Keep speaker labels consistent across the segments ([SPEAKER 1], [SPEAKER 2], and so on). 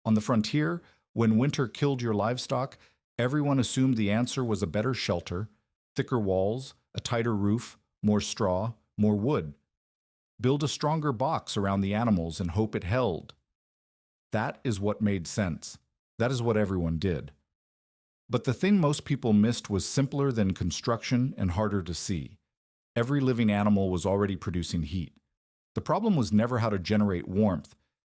[SPEAKER 1] On the frontier, when winter killed your livestock, everyone assumed the answer was a better shelter, thicker walls, a tighter roof, more straw, more wood. Build a stronger box around the animals and hope it held. That is what made sense. That is what everyone did. But the thing most people missed was simpler than construction and harder to see. Every living animal was already producing heat. The problem was never how to generate warmth.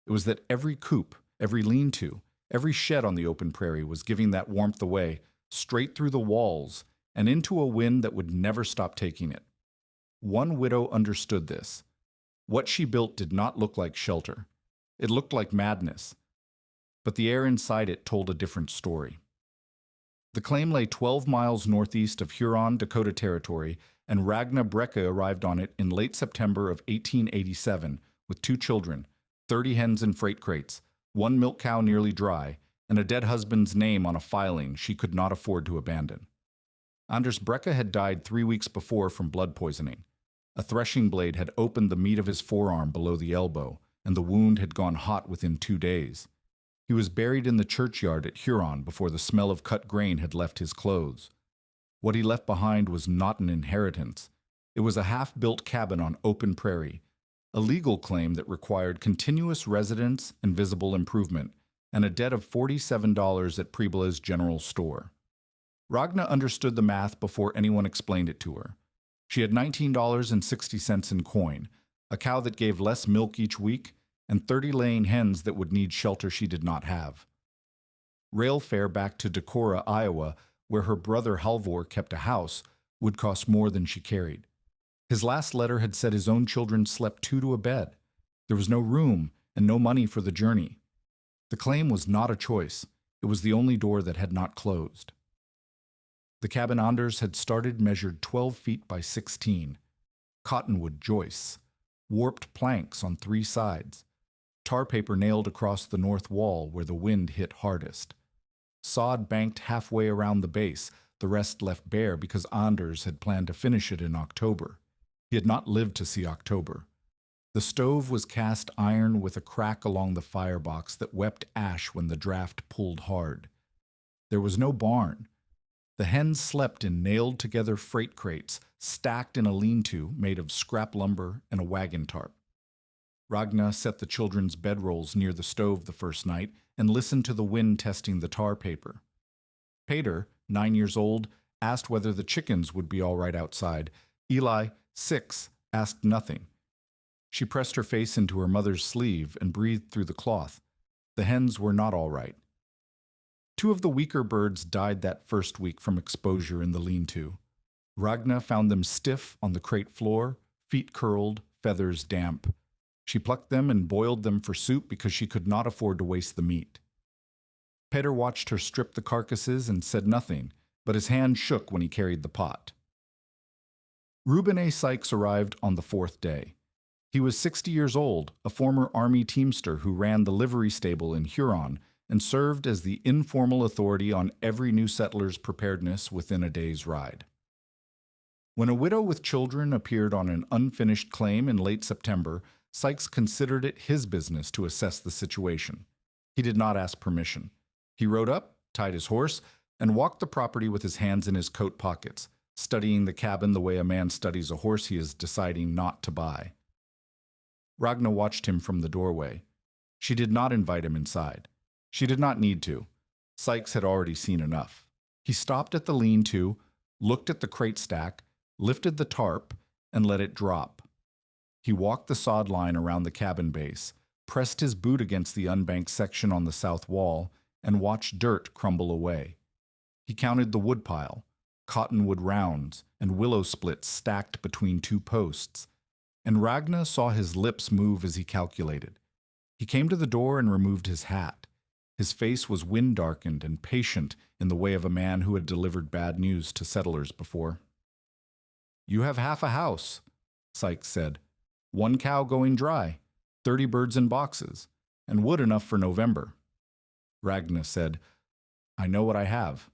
[SPEAKER 1] It was that every coop, every lean-to, every shed on the open prairie was giving that warmth away, straight through the walls, and into a wind that would never stop taking it. One widow understood this. What she built did not look like shelter. It looked like madness. But the air inside it told a different story. The claim lay 12 miles northeast of Huron, Dakota Territory, and Ragna Brecka arrived on it in late September of 1887 with 2 children, 30 hens in freight crates, 1 milk cow nearly dry, and a dead husband's name on a filing she could not afford to abandon. Anders Brecka had died 3 weeks before from blood poisoning. A threshing blade had opened the meat of his forearm below the elbow, and the wound had gone hot within 2 days. He was buried in the churchyard at Huron before the smell of cut grain had left his clothes. What he left behind was not an inheritance. It was a half-built cabin on open prairie, a legal claim that required continuous residence and visible improvement, and a debt of $47 at Prebla's general store. Ragna understood the math before anyone explained it to her. She had $19.60 in coin, a cow that gave less milk each week, and 30 laying hens that would need shelter she did not have. Rail fare back to Decorah, Iowa, where her brother Halvor kept a house, would cost more than she carried. His last letter had said his own children slept 2 to a bed. There was no room and no money for the journey. The claim was not a choice. It was the only door that had not closed. The cabin Anders had started measured 12 feet by 16. Cottonwood joists, warped planks on 3 sides, tar paper nailed across the north wall where the wind hit hardest. Sod banked halfway around the base, the rest left bare because Anders had planned to finish it in October. He had not lived to see October. The stove was cast iron with a crack along the firebox that wept ash when the draft pulled hard. There was no barn. The hens slept in nailed-together freight crates, stacked in a lean-to made of scrap lumber and a wagon tarp. Ragna set the children's bedrolls near the stove the first night and listened to the wind testing the tar paper. Pater, 9 years old, asked whether the chickens would be all right outside. Eli, 6, asked nothing. She pressed her face into her mother's sleeve and breathed through the cloth. The hens were not all right. 2 of the weaker birds died that first week from exposure in the lean-to. Ragna found them stiff on the crate floor, feet curled, feathers damp. She plucked them and boiled them for soup because she could not afford to waste the meat. Peter watched her strip the carcasses and said nothing, but his hand shook when he carried the pot. Reuben A. Sykes arrived on the 4th day. He was 60 years old, a former Army teamster who ran the livery stable in Huron and served as the informal authority on every new settler's preparedness within a day's ride. When a widow with children appeared on an unfinished claim in late September, Sykes considered it his business to assess the situation. He did not ask permission. He rode up, tied his horse, and walked the property with his hands in his coat pockets, studying the cabin the way a man studies a horse he is deciding not to buy. Ragna watched him from the doorway. She did not invite him inside. She did not need to. Sykes had already seen enough. He stopped at the lean-to, looked at the crate stack, lifted the tarp, and let it drop. He walked the sod line around the cabin base, pressed his boot against the unbanked section on the south wall, and watched dirt crumble away. He counted the woodpile, cottonwood rounds, and willow splits stacked between 2 posts, and Ragna saw his lips move as he calculated. He came to the door and removed his hat. His face was wind-darkened and patient in the way of a man who had delivered bad news to settlers before. "You have half a house," Sykes said. "1 cow going dry, 30 birds in boxes, and wood enough for November." Ragna said, "I know what I have.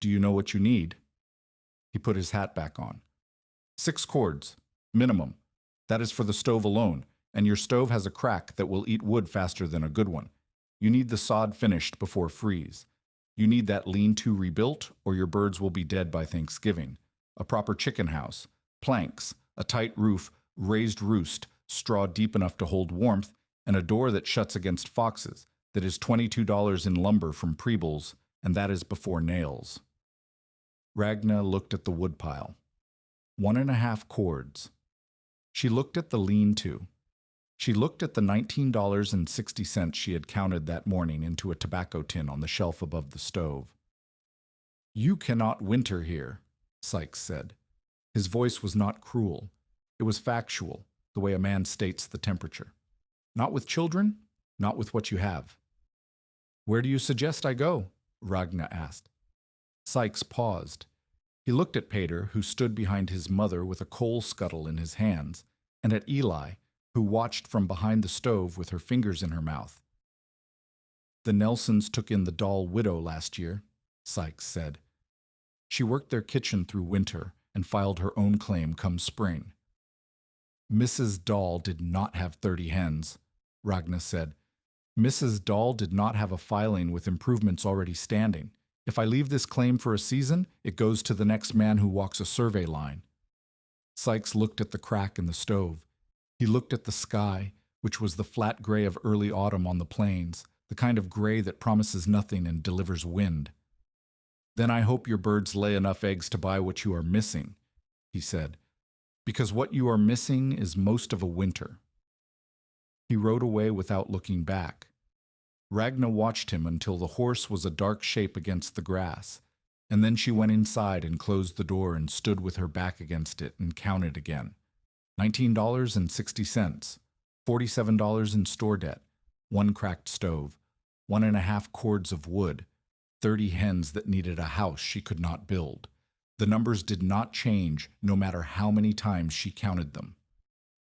[SPEAKER 1] Do you know what you need?" He put his hat back on. 6 cords, minimum. That is for the stove alone, and your stove has a crack that will eat wood faster than a good one. You need the sod finished before freeze. You need that lean-to rebuilt, or your birds will be dead by Thanksgiving. A proper chicken house, planks, a tight roof, raised roost, straw deep enough to hold warmth, and a door that shuts against foxes, that is $22 in lumber from Prebles, and that is before nails. Ragna looked at the woodpile. 1.5 cords. She looked at the lean-to. She looked at the $19.60 she had counted that morning into a tobacco tin on the shelf above the stove. "You cannot winter here," Sykes said. His voice was not cruel. It was factual, the way a man states the temperature. "Not with children, not with what you have." "Where do you suggest I go?" Ragna asked. Sykes paused. He looked at Pater, who stood behind his mother with a coal scuttle in his hands, and at Eli, who watched from behind the stove with her fingers in her mouth. "The Nelsons took in the Dahl widow last year," Sykes said. "She worked their kitchen through winter and filed her own claim come spring." "Mrs. Dahl did not have 30 hens," Ragna said. "Mrs. Dahl did not have a filing with improvements already standing. If I leave this claim for a season, it goes to the next man who walks a survey line." Sykes looked at the crack in the stove. He looked at the sky, which was the flat gray of early autumn on the plains, the kind of gray that promises nothing and delivers wind. "Then I hope your birds lay enough eggs to buy what you are missing," he said, "because what you are missing is most of a winter." He rode away without looking back. Ragna watched him until the horse was a dark shape against the grass, and then she went inside and closed the door and stood with her back against it and counted again. $19.60, $47 in store debt, 1 cracked stove, 1.5 cords of wood, 30 hens that needed a house she could not build. The numbers did not change no matter how many times she counted them.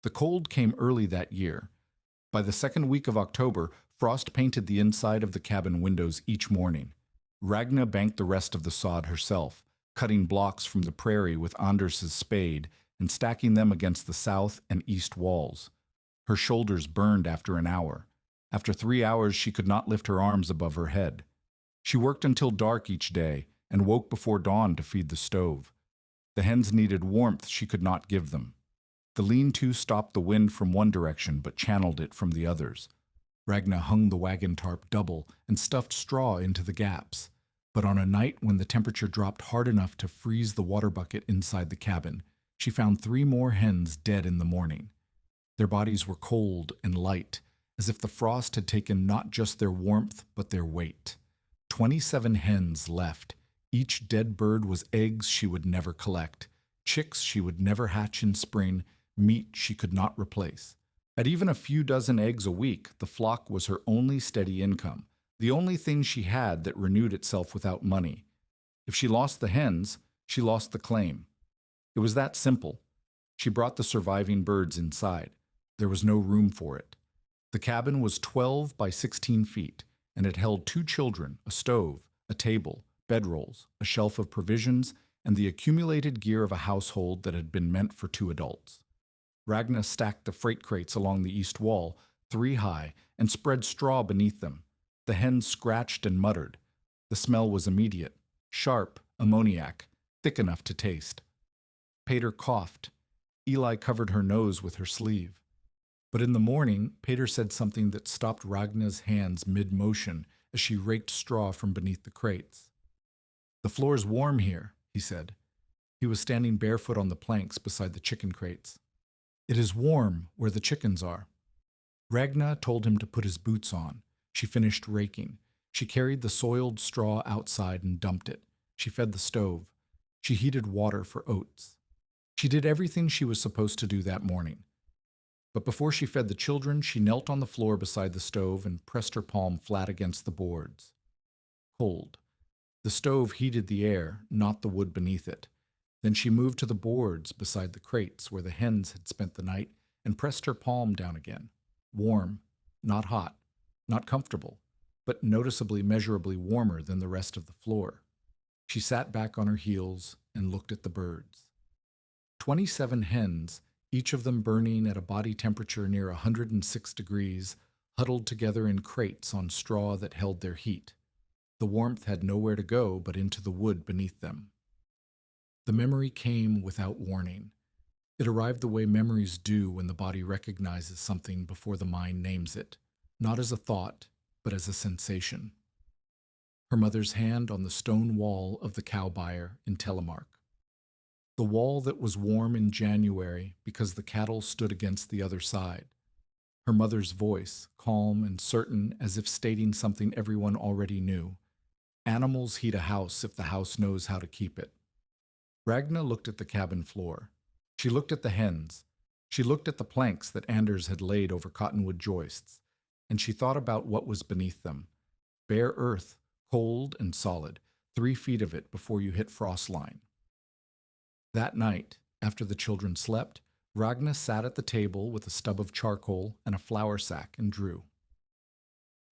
[SPEAKER 1] The cold came early that year. By the second week of October, frost painted the inside of the cabin windows each morning. Ragna banked the rest of the sod herself, cutting blocks from the prairie with Anders's spade and stacking them against the south and east walls. Her shoulders burned after an hour. After 3 hours, she could not lift her arms above her head. She worked until dark each day and woke before dawn to feed the stove. The hens needed warmth she could not give them. The lean-to stopped the wind from one direction but channeled it from the others. Ragna hung the wagon tarp double and stuffed straw into the gaps. But on a night when the temperature dropped hard enough to freeze the water bucket inside the cabin, she found 3 more hens dead in the morning. Their bodies were cold and light, as if the frost had taken not just their warmth but their weight. 27 hens left. Each dead bird was eggs she would never collect, chicks she would never hatch in spring, meat she could not replace. At even a few dozen eggs a week, the flock was her only steady income, the only thing she had that renewed itself without money. If she lost the hens, she lost the claim. It was that simple. She brought the surviving birds inside. There was no room for it. The cabin was 12 by 16 feet, and it held 2 children, a stove, a table, bedrolls, a shelf of provisions, and the accumulated gear of a household that had been meant for 2 adults. Ragna stacked the freight crates along the east wall, 3 high, and spread straw beneath them. The hens scratched and muttered. The smell was immediate, sharp, ammoniac, thick enough to taste. Pater coughed. Eli covered her nose with her sleeve. But in the morning, Pater said something that stopped Ragna's hands mid-motion as she raked straw from beneath the crates. "The floor's warm here," he said. He was standing barefoot on the planks beside the chicken crates. "It is warm where the chickens are." Ragna told him to put his boots on. She finished raking. She carried the soiled straw outside and dumped it. She fed the stove. She heated water for oats. She did everything she was supposed to do that morning. But before she fed the children, she knelt on the floor beside the stove and pressed her palm flat against the boards. Cold. The stove heated the air, not the wood beneath it. Then she moved to the boards beside the crates where the hens had spent the night and pressed her palm down again. Warm, not hot, not comfortable, but noticeably measurably warmer than the rest of the floor. She sat back on her heels and looked at the birds. 27 hens, each of them burning at a body temperature near 106 degrees, huddled together in crates on straw that held their heat. The warmth had nowhere to go but into the wood beneath them. The memory came without warning. It arrived the way memories do when the body recognizes something before the mind names it, not as a thought, but as a sensation. Her mother's hand on the stone wall of the cow byre in Telemark. The wall that was warm in January because the cattle stood against the other side. Her mother's voice, calm and certain as if stating something everyone already knew. Animals heat a house if the house knows how to keep it. Ragna looked at the cabin floor. She looked at the hens. She looked at the planks that Anders had laid over cottonwood joists, and she thought about what was beneath them. Bare earth, cold and solid, 3 feet of it before you hit frost line. That night, after the children slept, Ragna sat at the table with a stub of charcoal and a flour sack and drew.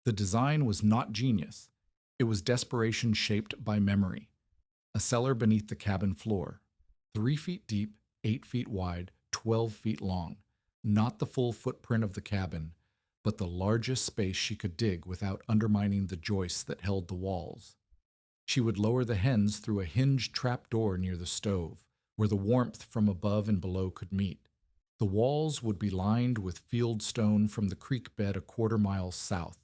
[SPEAKER 1] The design was not genius. It was desperation shaped by memory. A cellar beneath the cabin floor, 3 feet deep, 8 feet wide, 12 feet long. Not the full footprint of the cabin, but the largest space she could dig without undermining the joists that held the walls. She would lower the hens through a hinged trapdoor near the stove, where the warmth from above and below could meet. The walls would be lined with field stone from the creek bed a quarter-mile south.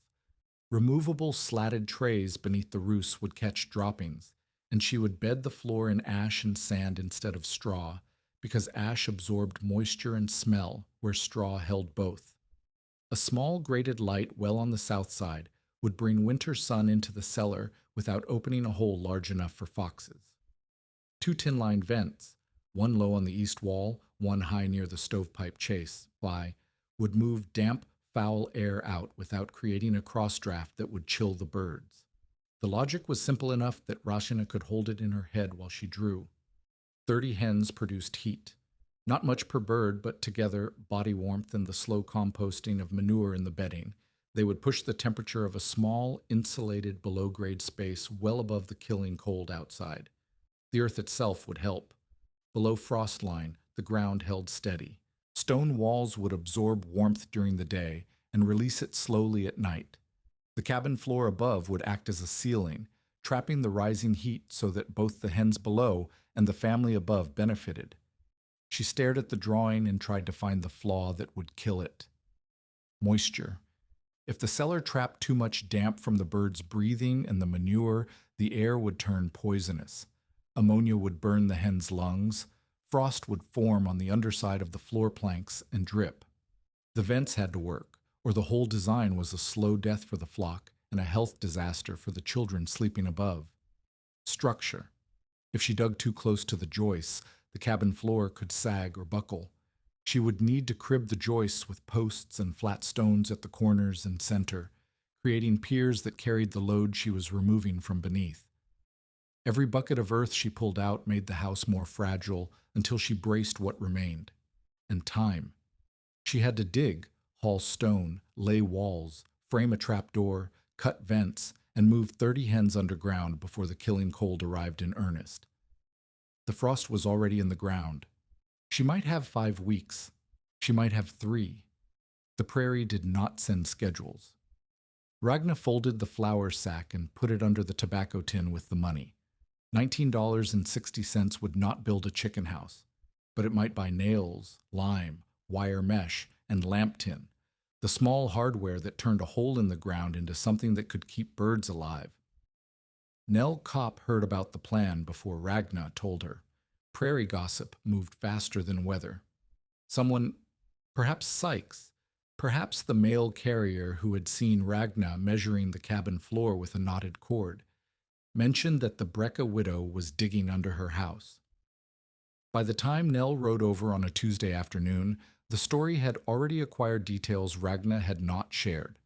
[SPEAKER 1] Removable slatted trays beneath the roosts would catch droppings, and she would bed the floor in ash and sand instead of straw, because ash absorbed moisture and smell where straw held both. A small grated light well on the south side would bring winter sun into the cellar without opening a hole large enough for foxes. 2 tin-lined vents, one low on the east wall, one high near the stovepipe chase, would move damp, foul air out without creating a cross-draft that would chill the birds. The logic was simple enough that Rashina could hold it in her head while she drew. 30 hens produced heat. Not much per bird, but together, body warmth and the slow composting of manure in the bedding, they would push the temperature of a small, insulated, below-grade space well above the killing cold outside. The earth itself would help. Below frost line, the ground held steady. Stone walls would absorb warmth during the day and release it slowly at night. The cabin floor above would act as a ceiling, trapping the rising heat so that both the hens below and the family above benefited. She stared at the drawing and tried to find the flaw that would kill it. Moisture. If the cellar trapped too much damp from the birds' breathing and the manure, the air would turn poisonous. Ammonia would burn the hens' lungs. Frost would form on the underside of the floor planks and drip. The vents had to work, or the whole design was a slow death for the flock and a health disaster for the children sleeping above. Structure. If she dug too close to the joists, the cabin floor could sag or buckle. She would need to crib the joists with posts and flat stones at the corners and center, creating piers that carried the load she was removing from beneath. Every bucket of earth she pulled out made the house more fragile until she braced what remained. And time. She had to dig, haul stone, lay walls, frame a trapdoor, cut vents, and move 30 hens underground before the killing cold arrived in earnest. The frost was already in the ground. She might have 5 weeks. She might have 3. The prairie did not send schedules. Ragna folded the flour sack and put it under the tobacco tin with the money. $19.60 would not build a chicken house, but it might buy nails, lime, wire mesh, and lamp tin, the small hardware that turned a hole in the ground into something that could keep birds alive. Nell Copp heard about the plan before Ragna told her. Prairie gossip moved faster than weather. Someone, perhaps Sykes, perhaps the mail carrier who had seen Ragna measuring the cabin floor with a knotted cord, mentioned that the Brecka widow was digging under her house. By the time Nell rode over on a Tuesday afternoon, the story had already acquired details Ragna had not shared.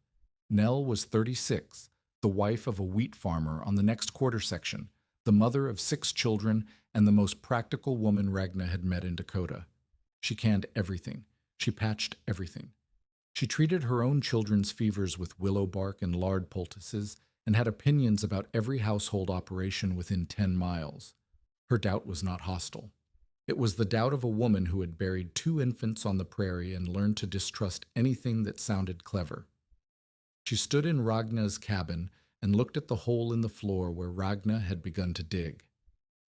[SPEAKER 1] Nell was 36, the wife of a wheat farmer on the next quarter section, the mother of 6 children, and the most practical woman Ragna had met in Dakota. She canned everything. She patched everything. She treated her own children's fevers with willow bark and lard poultices, and had opinions about every household operation within 10 miles. Her doubt was not hostile. It was the doubt of a woman who had buried 2 infants on the prairie and learned to distrust anything that sounded clever. She stood in Ragna's cabin and looked at the hole in the floor where Ragna had begun to dig.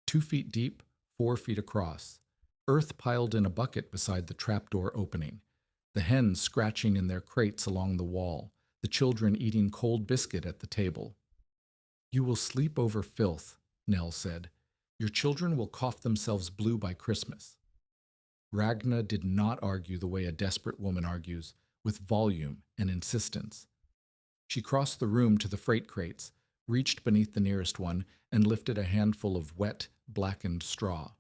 [SPEAKER 1] 2 feet deep, 4 feet across. Earth piled in a bucket beside the trapdoor opening. The hens scratching in their crates along the wall. The children eating cold biscuit at the table. "You will sleep over filth," Nell said. "Your children will cough themselves blue by Christmas." Ragna did not argue the way a desperate woman argues, with volume and insistence. She crossed the room to the freight crates, reached beneath the nearest one, and lifted a handful of wet, blackened straw.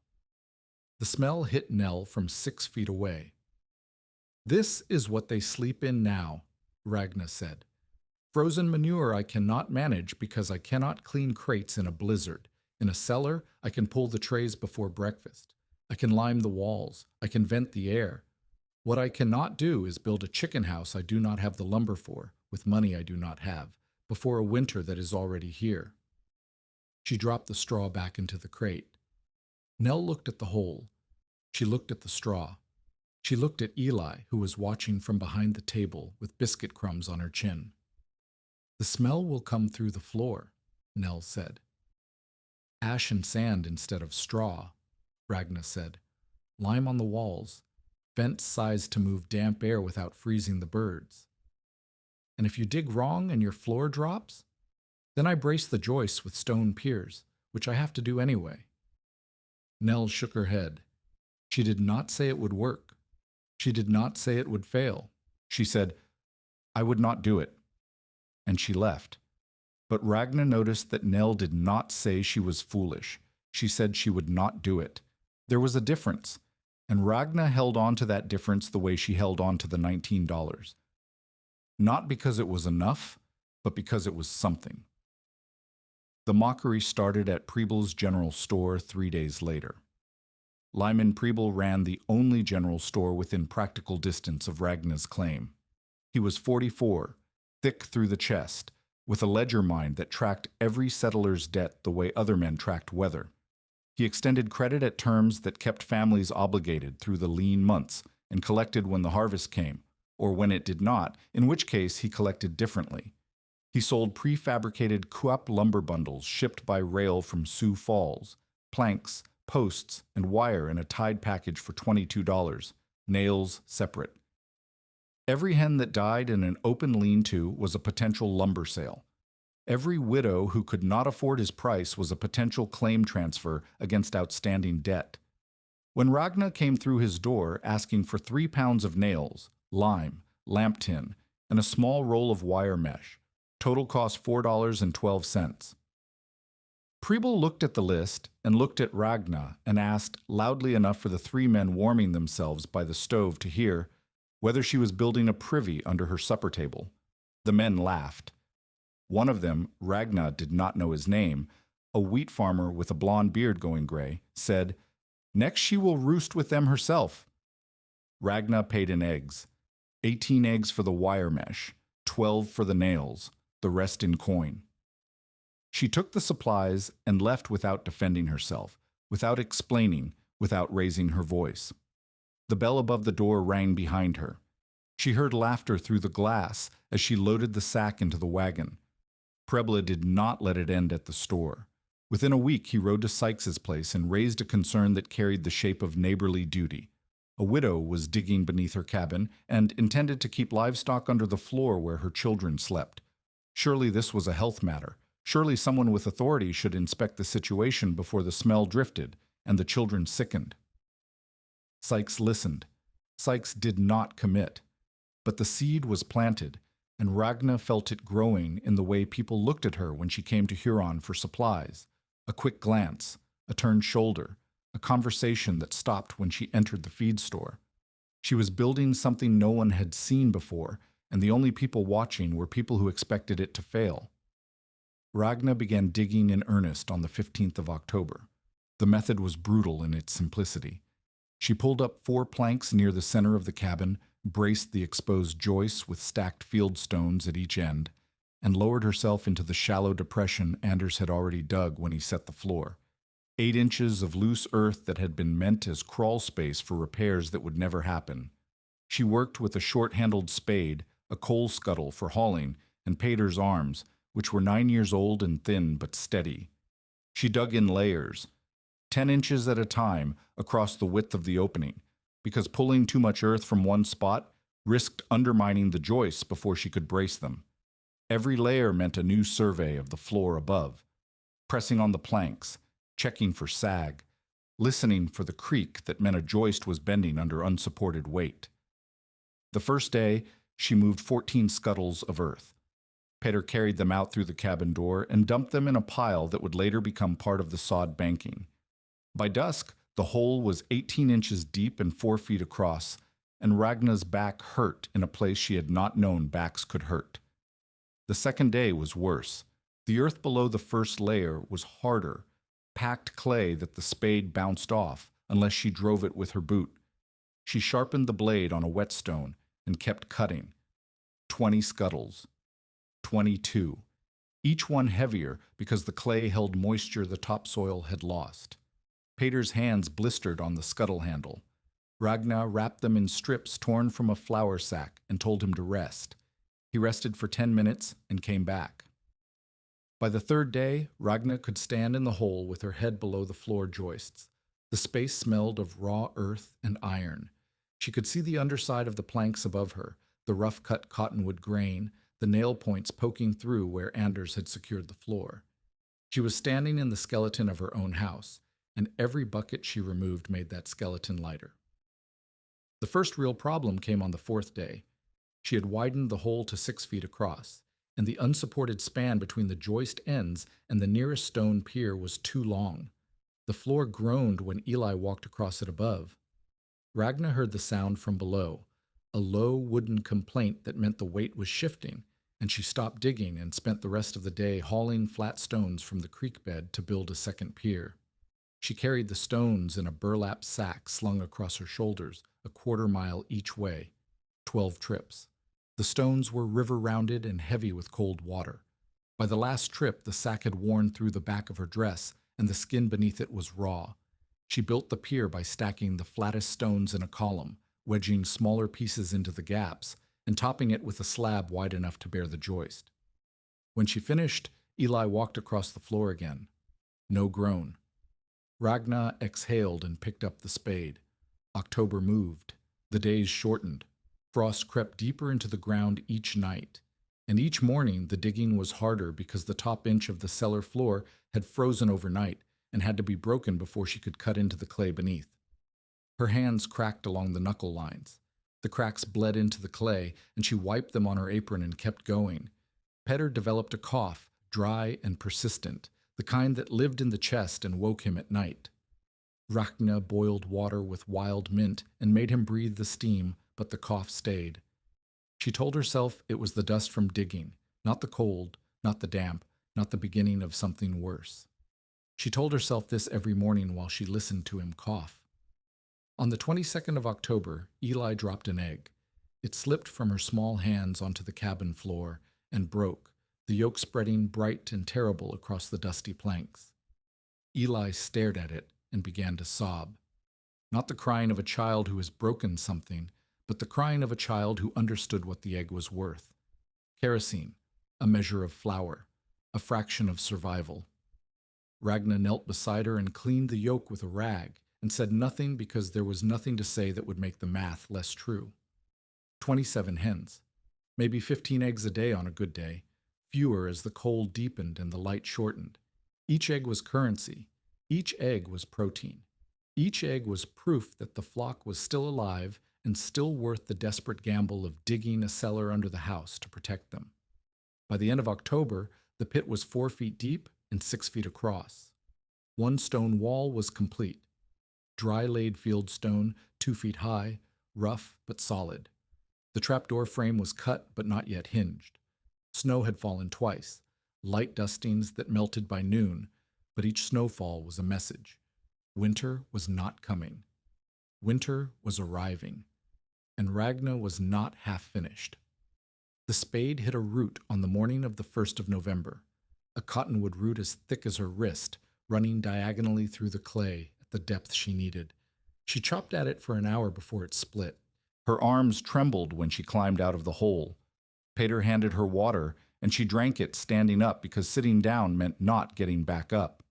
[SPEAKER 1] The smell hit Nell from 6 feet away. "This is what they sleep in now," Ragna said. "Frozen manure I cannot manage because I cannot clean crates in a blizzard. In a cellar, I can pull the trays before breakfast. I can lime the walls. I can vent the air. What I cannot do is build a chicken house I do not have the lumber for, with money I do not have, before a winter that is already here." She dropped the straw back into the crate. Nell looked at the hole. She looked at the straw. She looked at Eli, who was watching from behind the table with biscuit crumbs on her chin. "The smell will come through the floor," Nell said. "Ash and sand instead of straw," Ragna said. "Lime on the walls. Vents sized to move damp air without freezing the birds. And if you dig wrong and your floor drops, then I brace the joists with stone piers, which I have to do anyway." Nell shook her head. She did not say it would work. She did not say it would fail. She said, "I would not do it." And she left. But Ragna noticed that Nell did not say she was foolish. She said she would not do it. There was a difference, and Ragna held on to that difference the way she held on to the $19. Not because it was enough, but because it was something. The mockery started at Preble's general store 3 days later. Lyman Preble ran the only general store within practical distance of Ragna's claim. He was 44, thick through the chest, with a ledger mind that tracked every settler's debt the way other men tracked weather. He extended credit at terms that kept families obligated through the lean months and collected when the harvest came, or when it did not, in which case he collected differently. He sold prefabricated Coop lumber bundles shipped by rail from Sioux Falls, planks, posts, and wire in a tied package for $22, nails separate. Every hen that died in an open lean-to was a potential lumber sale. Every widow who could not afford his price was a potential claim transfer against outstanding debt. When Ragna came through his door asking for 3 pounds of nails, lime, lamp tin, and a small roll of wire mesh, total cost $4.12. Preble looked at the list and looked at Ragna and asked, loudly enough for the 3 men warming themselves by the stove to hear, whether she was building a privy under her supper table. The men laughed. One of them, Ragna did not know his name, a wheat farmer with a blonde beard going gray, said, "Next she will roost with them herself." Ragna paid in eggs. 18 eggs for the wire mesh, 12 for the nails, the rest in coin. She took the supplies and left without defending herself, without explaining, without raising her voice. The bell above the door rang behind her. She heard laughter through the glass as she loaded the sack into the wagon. Preble did not let it end at the store. Within a week, he rode to Sykes's place and raised a concern that carried the shape of neighborly duty. A widow was digging beneath her cabin and intended to keep livestock under the floor where her children slept. Surely this was a health matter. Surely someone with authority should inspect the situation before the smell drifted and the children sickened. Sykes listened. Sykes did not commit. But the seed was planted, and Ragna felt it growing in the way people looked at her when she came to Huron for supplies. A quick glance, a turned shoulder, a conversation that stopped when she entered the feed store. She was building something no one had seen before, and the only people watching were people who expected it to fail. Ragna began digging in earnest on the 15th of October. The method was brutal in its simplicity. She pulled up 4 planks near the center of the cabin, braced the exposed joists with stacked field stones at each end, and lowered herself into the shallow depression Anders had already dug when he set the floor. 8 inches of loose earth that had been meant as crawl space for repairs that would never happen. She worked with a short-handled spade, a coal scuttle for hauling, and Pater's arms, which were 9 years old and thin but steady. She dug in layers, 10 inches at a time, across the width of the opening, because pulling too much earth from one spot risked undermining the joists before she could brace them. Every layer meant a new survey of the floor above, pressing on the planks, checking for sag, listening for the creak that meant a joist was bending under unsupported weight. The first day, she moved 14 scuttles of earth. Peter carried them out through the cabin door and dumped them in a pile that would later become part of the sod banking. By dusk, the hole was 18 inches deep and 4 feet across, and Ragna's back hurt in a place she had not known backs could hurt. The second day was worse. The earth below the first layer was harder, packed clay that the spade bounced off unless she drove it with her boot. She sharpened the blade on a whetstone and kept cutting. 20 scuttles. 22. Each one heavier because the clay held moisture the topsoil had lost. Peter's hands blistered on the scuttle handle. Ragna wrapped them in strips torn from a flour sack and told him to rest. He rested for 10 minutes and came back. By the third day, Ragna could stand in the hole with her head below the floor joists. The space smelled of raw earth and iron. She could see the underside of the planks above her, the rough-cut cottonwood grain, the nail points poking through where Anders had secured the floor. She was standing in the skeleton of her own house, and every bucket she removed made that skeleton lighter. The first real problem came on the fourth day. She had widened the hole to 6 feet across, and the unsupported span between the joist ends and the nearest stone pier was too long. The floor groaned when Eli walked across it above. Ragna heard the sound from below, a low wooden complaint that meant the weight was shifting, and she stopped digging and spent the rest of the day hauling flat stones from the creek bed to build a second pier. She carried the stones in a burlap sack slung across her shoulders, a quarter mile each way, 12 trips. The stones were river-rounded and heavy with cold water. By the last trip, the sack had worn through the back of her dress, and the skin beneath it was raw. She built the pier by stacking the flattest stones in a column, wedging smaller pieces into the gaps, and topping it with a slab wide enough to bear the joist. When she finished, Eli walked across the floor again. No groan. Ragna exhaled and picked up the spade. October moved. The days shortened. Frost crept deeper into the ground each night, and each morning the digging was harder because the top inch of the cellar floor had frozen overnight and had to be broken before she could cut into the clay beneath. Her hands cracked along the knuckle lines. The cracks bled into the clay, and she wiped them on her apron and kept going. Peter developed a cough, dry and persistent, the kind that lived in the chest and woke him at night. Ragna boiled water with wild mint and made him breathe the steam, but the cough stayed. She told herself it was the dust from digging, not the cold, not the damp, not the beginning of something worse. She told herself this every morning while she listened to him cough. On the 22nd of October, Eli dropped an egg. It slipped from her small hands onto the cabin floor and broke, the yolk spreading bright and terrible across the dusty planks. Eli stared at it and began to sob. Not the crying of a child who has broken something, but the crying of a child who understood what the egg was worth. Kerosene, a measure of flour, a fraction of survival. Ragna knelt beside her and cleaned the yolk with a rag, and said nothing because there was nothing to say that would make the math less true. 27 hens, maybe 15 eggs a day on a good day, fewer as the cold deepened and the light shortened. Each egg was currency. Each egg was protein. Each egg was proof that the flock was still alive and still worth the desperate gamble of digging a cellar under the house to protect them. By the end of October, the pit was 4 feet deep and 6 feet across. One stone wall was complete. Dry-laid field stone, 2 feet high, rough but solid. The trapdoor frame was cut but not yet hinged. Snow had fallen twice, light dustings that melted by noon, but each snowfall was a message. Winter was not coming. Winter was arriving, and Ragna was not half finished. The spade hit a root on the morning of the 1st of November, a cottonwood root as thick as her wrist, running diagonally through the clay at the depth she needed. She chopped at it for an hour before it split. Her arms trembled when she climbed out of the hole. Peter handed her water, and she drank it standing up because sitting down meant not getting back up.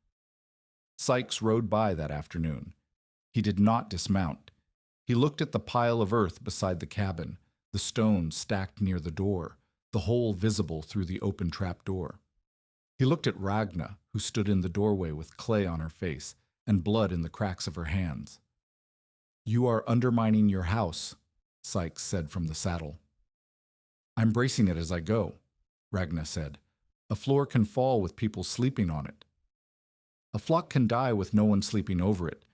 [SPEAKER 1] Sykes rode by that afternoon. He did not dismount. He looked at the pile of earth beside the cabin, the stones stacked near the door, the hole visible through the open trapdoor. He looked at Ragna, who stood in the doorway with clay on her face and blood in the cracks of her hands. "You are undermining your house," Sykes said from the saddle. "I'm bracing it as I go," Ragna said. "A floor can fall with people sleeping on it." "A flock can die with no one sleeping over it.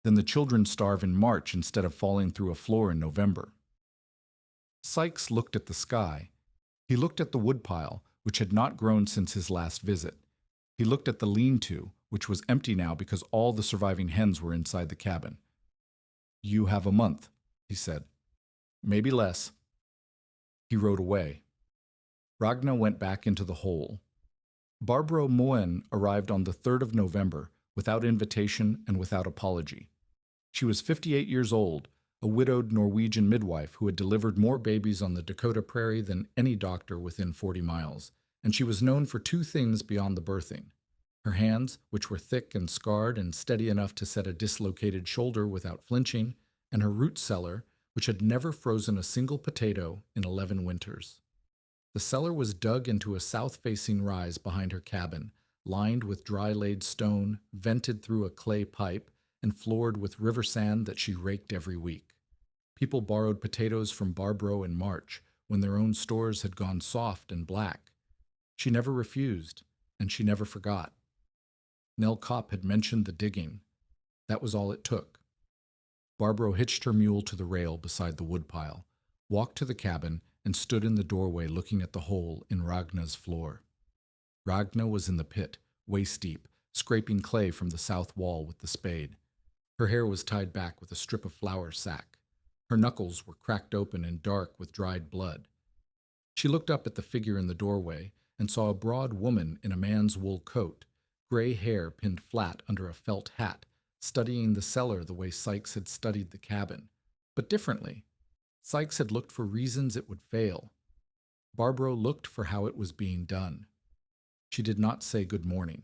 [SPEAKER 1] Then the children starve in March instead of falling through a floor in November." Sykes looked at the sky. He looked at the woodpile, which had not grown since his last visit. He looked at the lean-to, which was empty now because all the surviving hens were inside the cabin. "You have a month," he said. "Maybe less." He rode away. Ragna went back into the hole. Barbro Moen arrived on the 3rd of November, without invitation and without apology. She was 58 years old, a widowed Norwegian midwife who had delivered more babies on the Dakota Prairie than any doctor within 40 miles, and she was known for two things beyond the birthing: her hands, which were thick and scarred and steady enough to set a dislocated shoulder without flinching, and her root cellar, which had never frozen a single potato in 11 winters. The cellar was dug into a south-facing rise behind her cabin, lined with dry-laid stone, vented through a clay pipe, and floored with river sand that she raked every week. People borrowed potatoes from Barbro in March, when their own stores had gone soft and black. She never refused, and she never forgot. Nell Kopp had mentioned the digging. That was all it took. Barbro hitched her mule to the rail beside the woodpile, walked to the cabin, and stood in the doorway looking at the hole in Ragna's floor. Ragna was in the pit, waist-deep, scraping clay from the south wall with the spade. Her hair was tied back with a strip of flour sack. Her knuckles were cracked open and dark with dried blood. She looked up at the figure in the doorway and saw a broad woman in a man's wool coat, gray hair pinned flat under a felt hat, studying the cellar the way Sykes had studied the cabin, but differently. Sykes had looked for reasons it would fail. Barbro looked for how it was being done. She did not say good morning.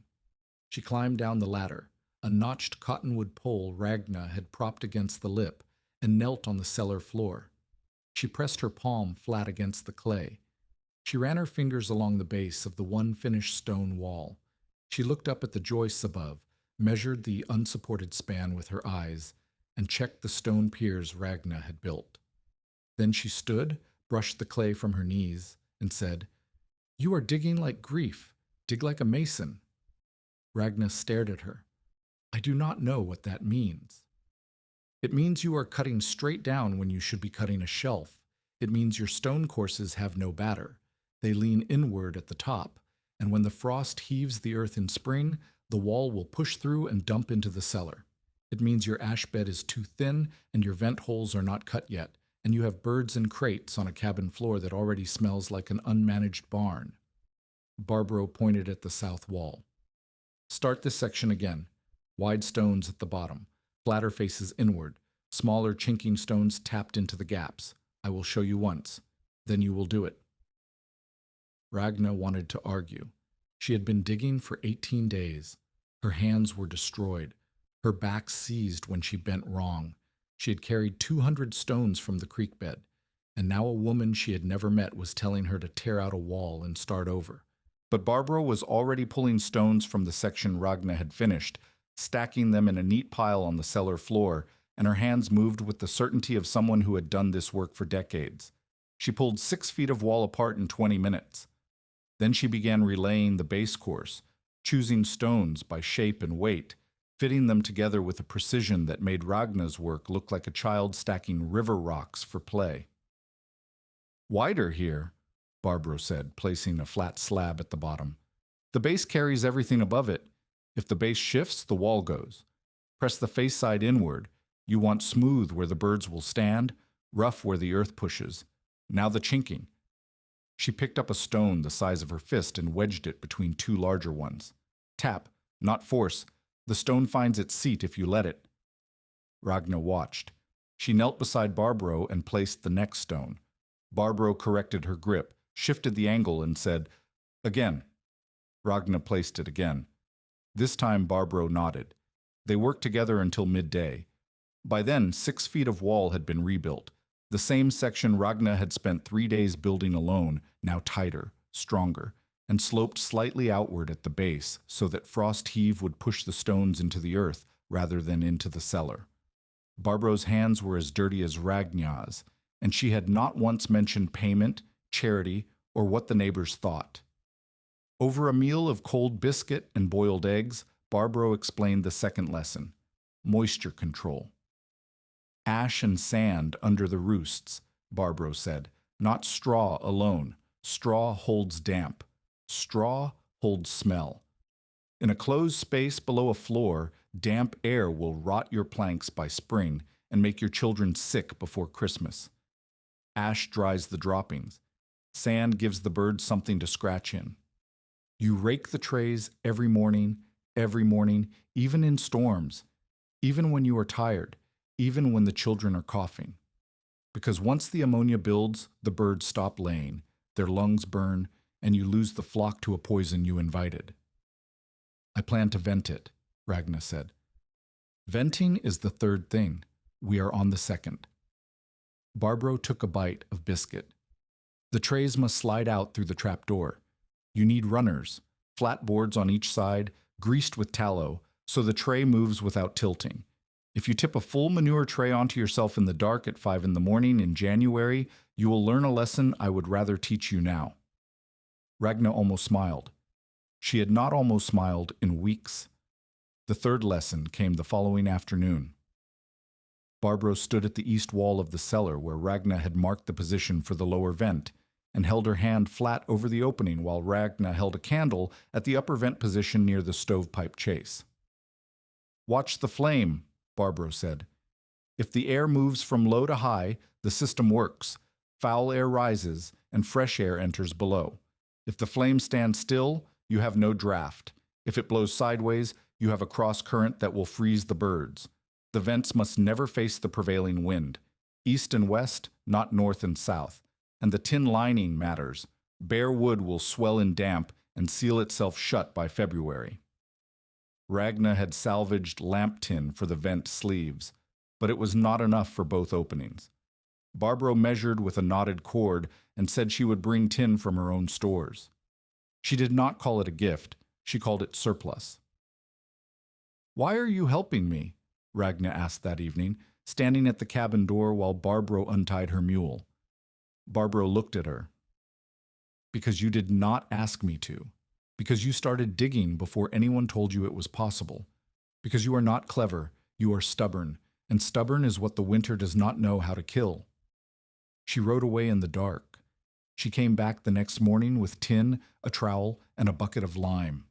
[SPEAKER 1] She climbed down the ladder, a notched cottonwood pole Ragna had propped against the lip, and knelt on the cellar floor. She pressed her palm flat against the clay. She ran her fingers along the base of the one-finished stone wall. She looked up at the joists above, measured the unsupported span with her eyes, and checked the stone piers Ragna had built. Then she stood, brushed the clay from her knees, and said, "You are digging like grief. Dig like a mason." Ragna stared at her. "I do not know what that means." "It means you are cutting straight down when you should be cutting a shelf. It means your stone courses have no batter. They lean inward at the top, and when the frost heaves the earth in spring, the wall will push through and dump into the cellar. It means your ash bed is too thin and your vent holes are not cut yet, and you have birds in crates on a cabin floor that already smells like an unmanaged barn." Barbro pointed at the south wall. "Start this section again. Wide stones at the bottom, flatter faces inward, smaller chinking stones tapped into the gaps. I will show you once. Then you will do it." Ragna wanted to argue. She had been digging for 18 days. Her hands were destroyed. Her back seized when she bent wrong. She had carried 200 stones from the creek bed, and now a woman she had never met was telling her to tear out a wall and start over. But Barbro was already pulling stones from the section Ragna had finished, stacking them in a neat pile on the cellar floor, and her hands moved with the certainty of someone who had done this work for decades. She pulled 6 feet of wall apart in 20 minutes. Then she began relaying the base course, choosing stones by shape and weight, fitting them together with a precision that made Ragna's work look like a child stacking river rocks for play. "Wider here," Barbro said, placing a flat slab at the bottom. "The base carries everything above it. If the base shifts, the wall goes. Press the face side inward. You want smooth where the birds will stand, rough where the earth pushes. Now the chinking." She picked up a stone the size of her fist and wedged it between 2 larger ones. "Tap, not force. The stone finds its seat if you let it." Ragna watched. She knelt beside Barbro and placed the next stone. Barbro corrected her grip, shifted the angle, and said, Again. Ragna placed it again. This time Barbro nodded. They worked together until midday. By then, 6 feet of wall had been rebuilt. The same section Ragna had spent 3 days building alone, now tighter, stronger, and sloped slightly outward at the base so that frost heave would push the stones into the earth rather than into the cellar. Barbro's hands were as dirty as Ragna's, and she had not once mentioned payment, charity, or what the neighbors thought. Over a meal of cold biscuit and boiled eggs, Barbro explained the second lesson: moisture control. Ash and sand under the roosts, Barbro said, not straw alone. Straw holds damp. Straw holds smell. In a closed space below a floor, damp air will rot your planks by spring and make your children sick before Christmas. Ash dries the droppings. Sand gives the birds something to scratch in. You rake the trays every morning, even in storms, even when you are tired, even when the children are coughing. Because once the ammonia builds, the birds stop laying, their lungs burn, and you lose the flock to a poison you invited. I plan to vent it, Ragna said. Venting is the third thing. We are on the second. Barbro took a bite of biscuit. The trays must slide out through the trapdoor. You need runners, flat boards on each side, greased with tallow, so the tray moves without tilting. If you tip a full manure tray onto yourself in the dark at 5 in the morning in January, you will learn a lesson I would rather teach you now. Ragna almost smiled. She had not almost smiled in weeks. The third lesson came the following afternoon. Barbro stood at the east wall of the cellar where Ragna had marked the position for the lower vent, and held her hand flat over the opening while Ragna held a candle at the upper vent position near the stovepipe chase. Watch the flame, Barbro said. If the air moves from low to high, the system works. Foul air rises, and fresh air enters below. If the flame stands still, you have no draft. If it blows sideways, you have a cross current that will freeze the birds. The vents must never face the prevailing wind. East and west, not north and south. And the tin lining matters. Bare wood will swell in damp and seal itself shut by February. Ragna had salvaged lamp tin for the vent sleeves, but it was not enough for both openings. Barbro measured with a knotted cord and said she would bring tin from her own stores. She did not call it a gift, she called it surplus. "Why are you helping me?" Ragna asked that evening, standing at the cabin door while Barbro untied her mule. Barbro looked at her. "Because you did not ask me to. Because you started digging before anyone told you it was possible. Because you are not clever, you are stubborn, and stubborn is what the winter does not know how to kill." She rode away in the dark. She came back the next morning with tin, a trowel, and a bucket of lime.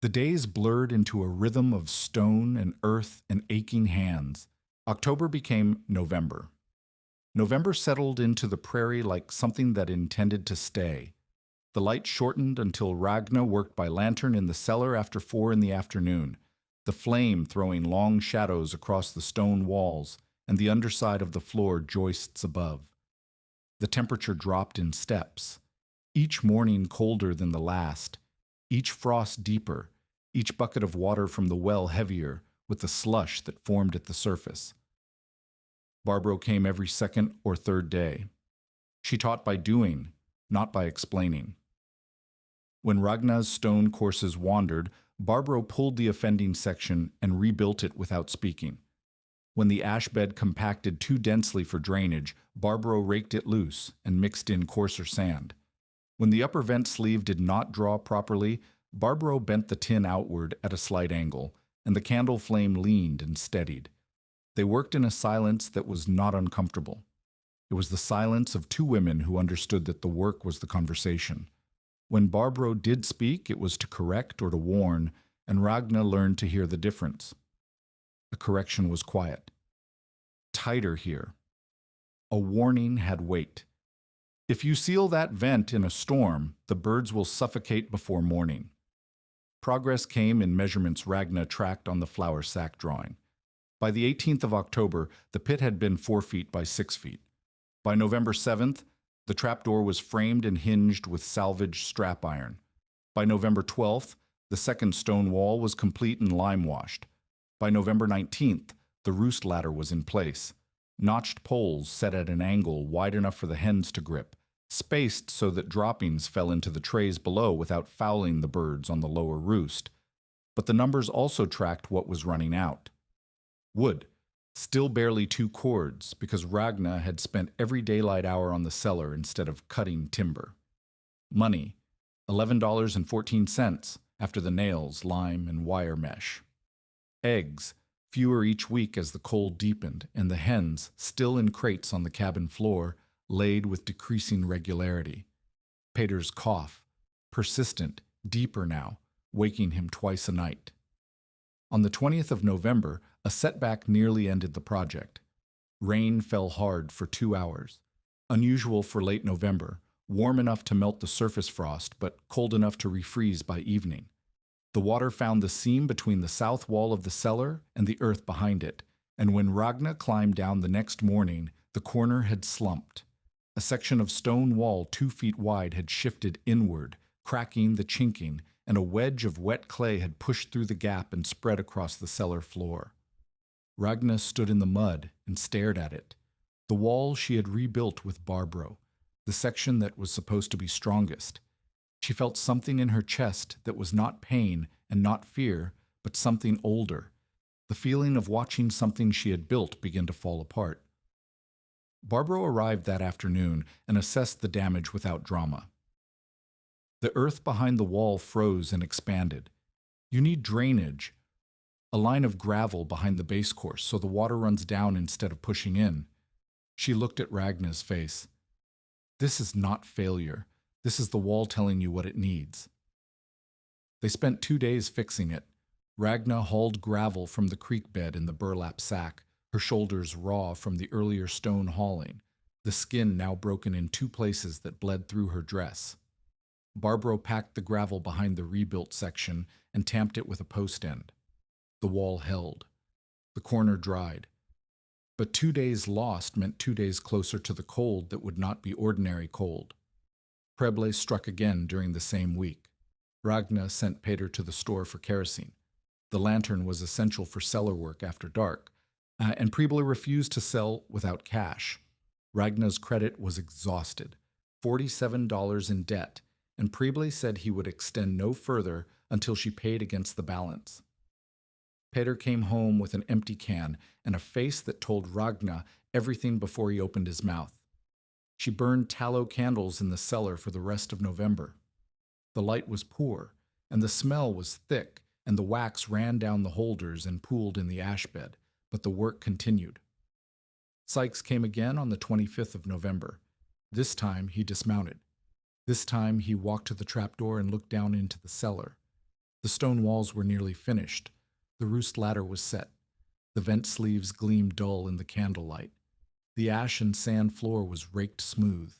[SPEAKER 1] The days blurred into a rhythm of stone and earth and aching hands. October became November. November settled into the prairie like something that intended to stay. The light shortened until Ragna worked by lantern in the cellar after 4 in the afternoon, the flame throwing long shadows across the stone walls and the underside of the floor joists above. The temperature dropped in steps, each morning colder than the last, each frost deeper, each bucket of water from the well heavier with the slush that formed at the surface. Barbro came every second or third day. She taught by doing, not by explaining. When Ragna's stone courses wandered, Barbro pulled the offending section and rebuilt it without speaking. When the ash bed compacted too densely for drainage, Barbro raked it loose and mixed in coarser sand. When the upper vent sleeve did not draw properly, Barbro bent the tin outward at a slight angle, and the candle flame leaned and steadied. They worked in a silence that was not uncomfortable. It was the silence of two women who understood that the work was the conversation. When Barbro did speak, it was to correct or to warn, and Ragna learned to hear the difference. The correction was quiet. Tighter here. A warning had weight. If you seal that vent in a storm, the birds will suffocate before morning. Progress came in measurements Ragna tracked on the flour sack drawing. By the 18th of October, the pit had been 4 feet by 6 feet. By November 7th, The trapdoor was framed and hinged with salvaged strap iron. By November 12th, the second stone wall was complete and lime-washed. By November 19th, the roost ladder was in place. Notched poles set at an angle wide enough for the hens to grip, spaced so that droppings fell into the trays below without fouling the birds on the lower roost. But the numbers also tracked what was running out. Wood, still barely 2 cords, because Ragna had spent every daylight hour on the cellar instead of cutting timber. Money, $11.14 after the nails, lime, and wire mesh. Eggs, fewer each week as the cold deepened, and the hens, still in crates on the cabin floor, laid with decreasing regularity. Peter's cough, persistent, deeper now, waking him twice a night. On the 20th of November, a setback nearly ended the project. Rain fell hard for 2 hours. Unusual for late November, warm enough to melt the surface frost, but cold enough to refreeze by evening. The water found the seam between the south wall of the cellar and the earth behind it, and when Ragna climbed down the next morning, the corner had slumped. A section of stone wall 2 feet wide had shifted inward, cracking the chinking, and a wedge of wet clay had pushed through the gap and spread across the cellar floor. Ragna stood in the mud and stared at it. The wall she had rebuilt with Barbro, the section that was supposed to be strongest. She felt something in her chest that was not pain and not fear, but something older. The feeling of watching something she had built begin to fall apart. Barbro arrived that afternoon and assessed the damage without drama. The earth behind the wall froze and expanded. You need drainage, a line of gravel behind the base course so the water runs down instead of pushing in. She looked at Ragna's face. This is not failure. This is the wall telling you what it needs. They spent 2 days fixing it. Ragna hauled gravel from the creek bed in the burlap sack, her shoulders raw from the earlier stone hauling, the skin now broken in 2 places that bled through her dress. Barbro packed the gravel behind the rebuilt section and tamped it with a post end. The wall held. The corner dried. But 2 days lost meant 2 days closer to the cold that would not be ordinary cold. Preble struck again during the same week. Ragna sent Peter to the store for kerosene. The lantern was essential for cellar work after dark, and Preble refused to sell without cash. Ragna's credit was exhausted, $47 in debt, and Preble said he would extend no further until she paid against the balance. Peter came home with an empty can and a face that told Ragna everything before he opened his mouth. She burned tallow candles in the cellar for the rest of November. The light was poor, and the smell was thick, and the wax ran down the holders and pooled in the ash bed, but the work continued. Sykes came again on the 25th of November. This time he dismounted. This time he walked to the trapdoor and looked down into the cellar. The stone walls were nearly finished. The roost ladder was set. The vent sleeves gleamed dull in the candlelight. The ash and sand floor was raked smooth.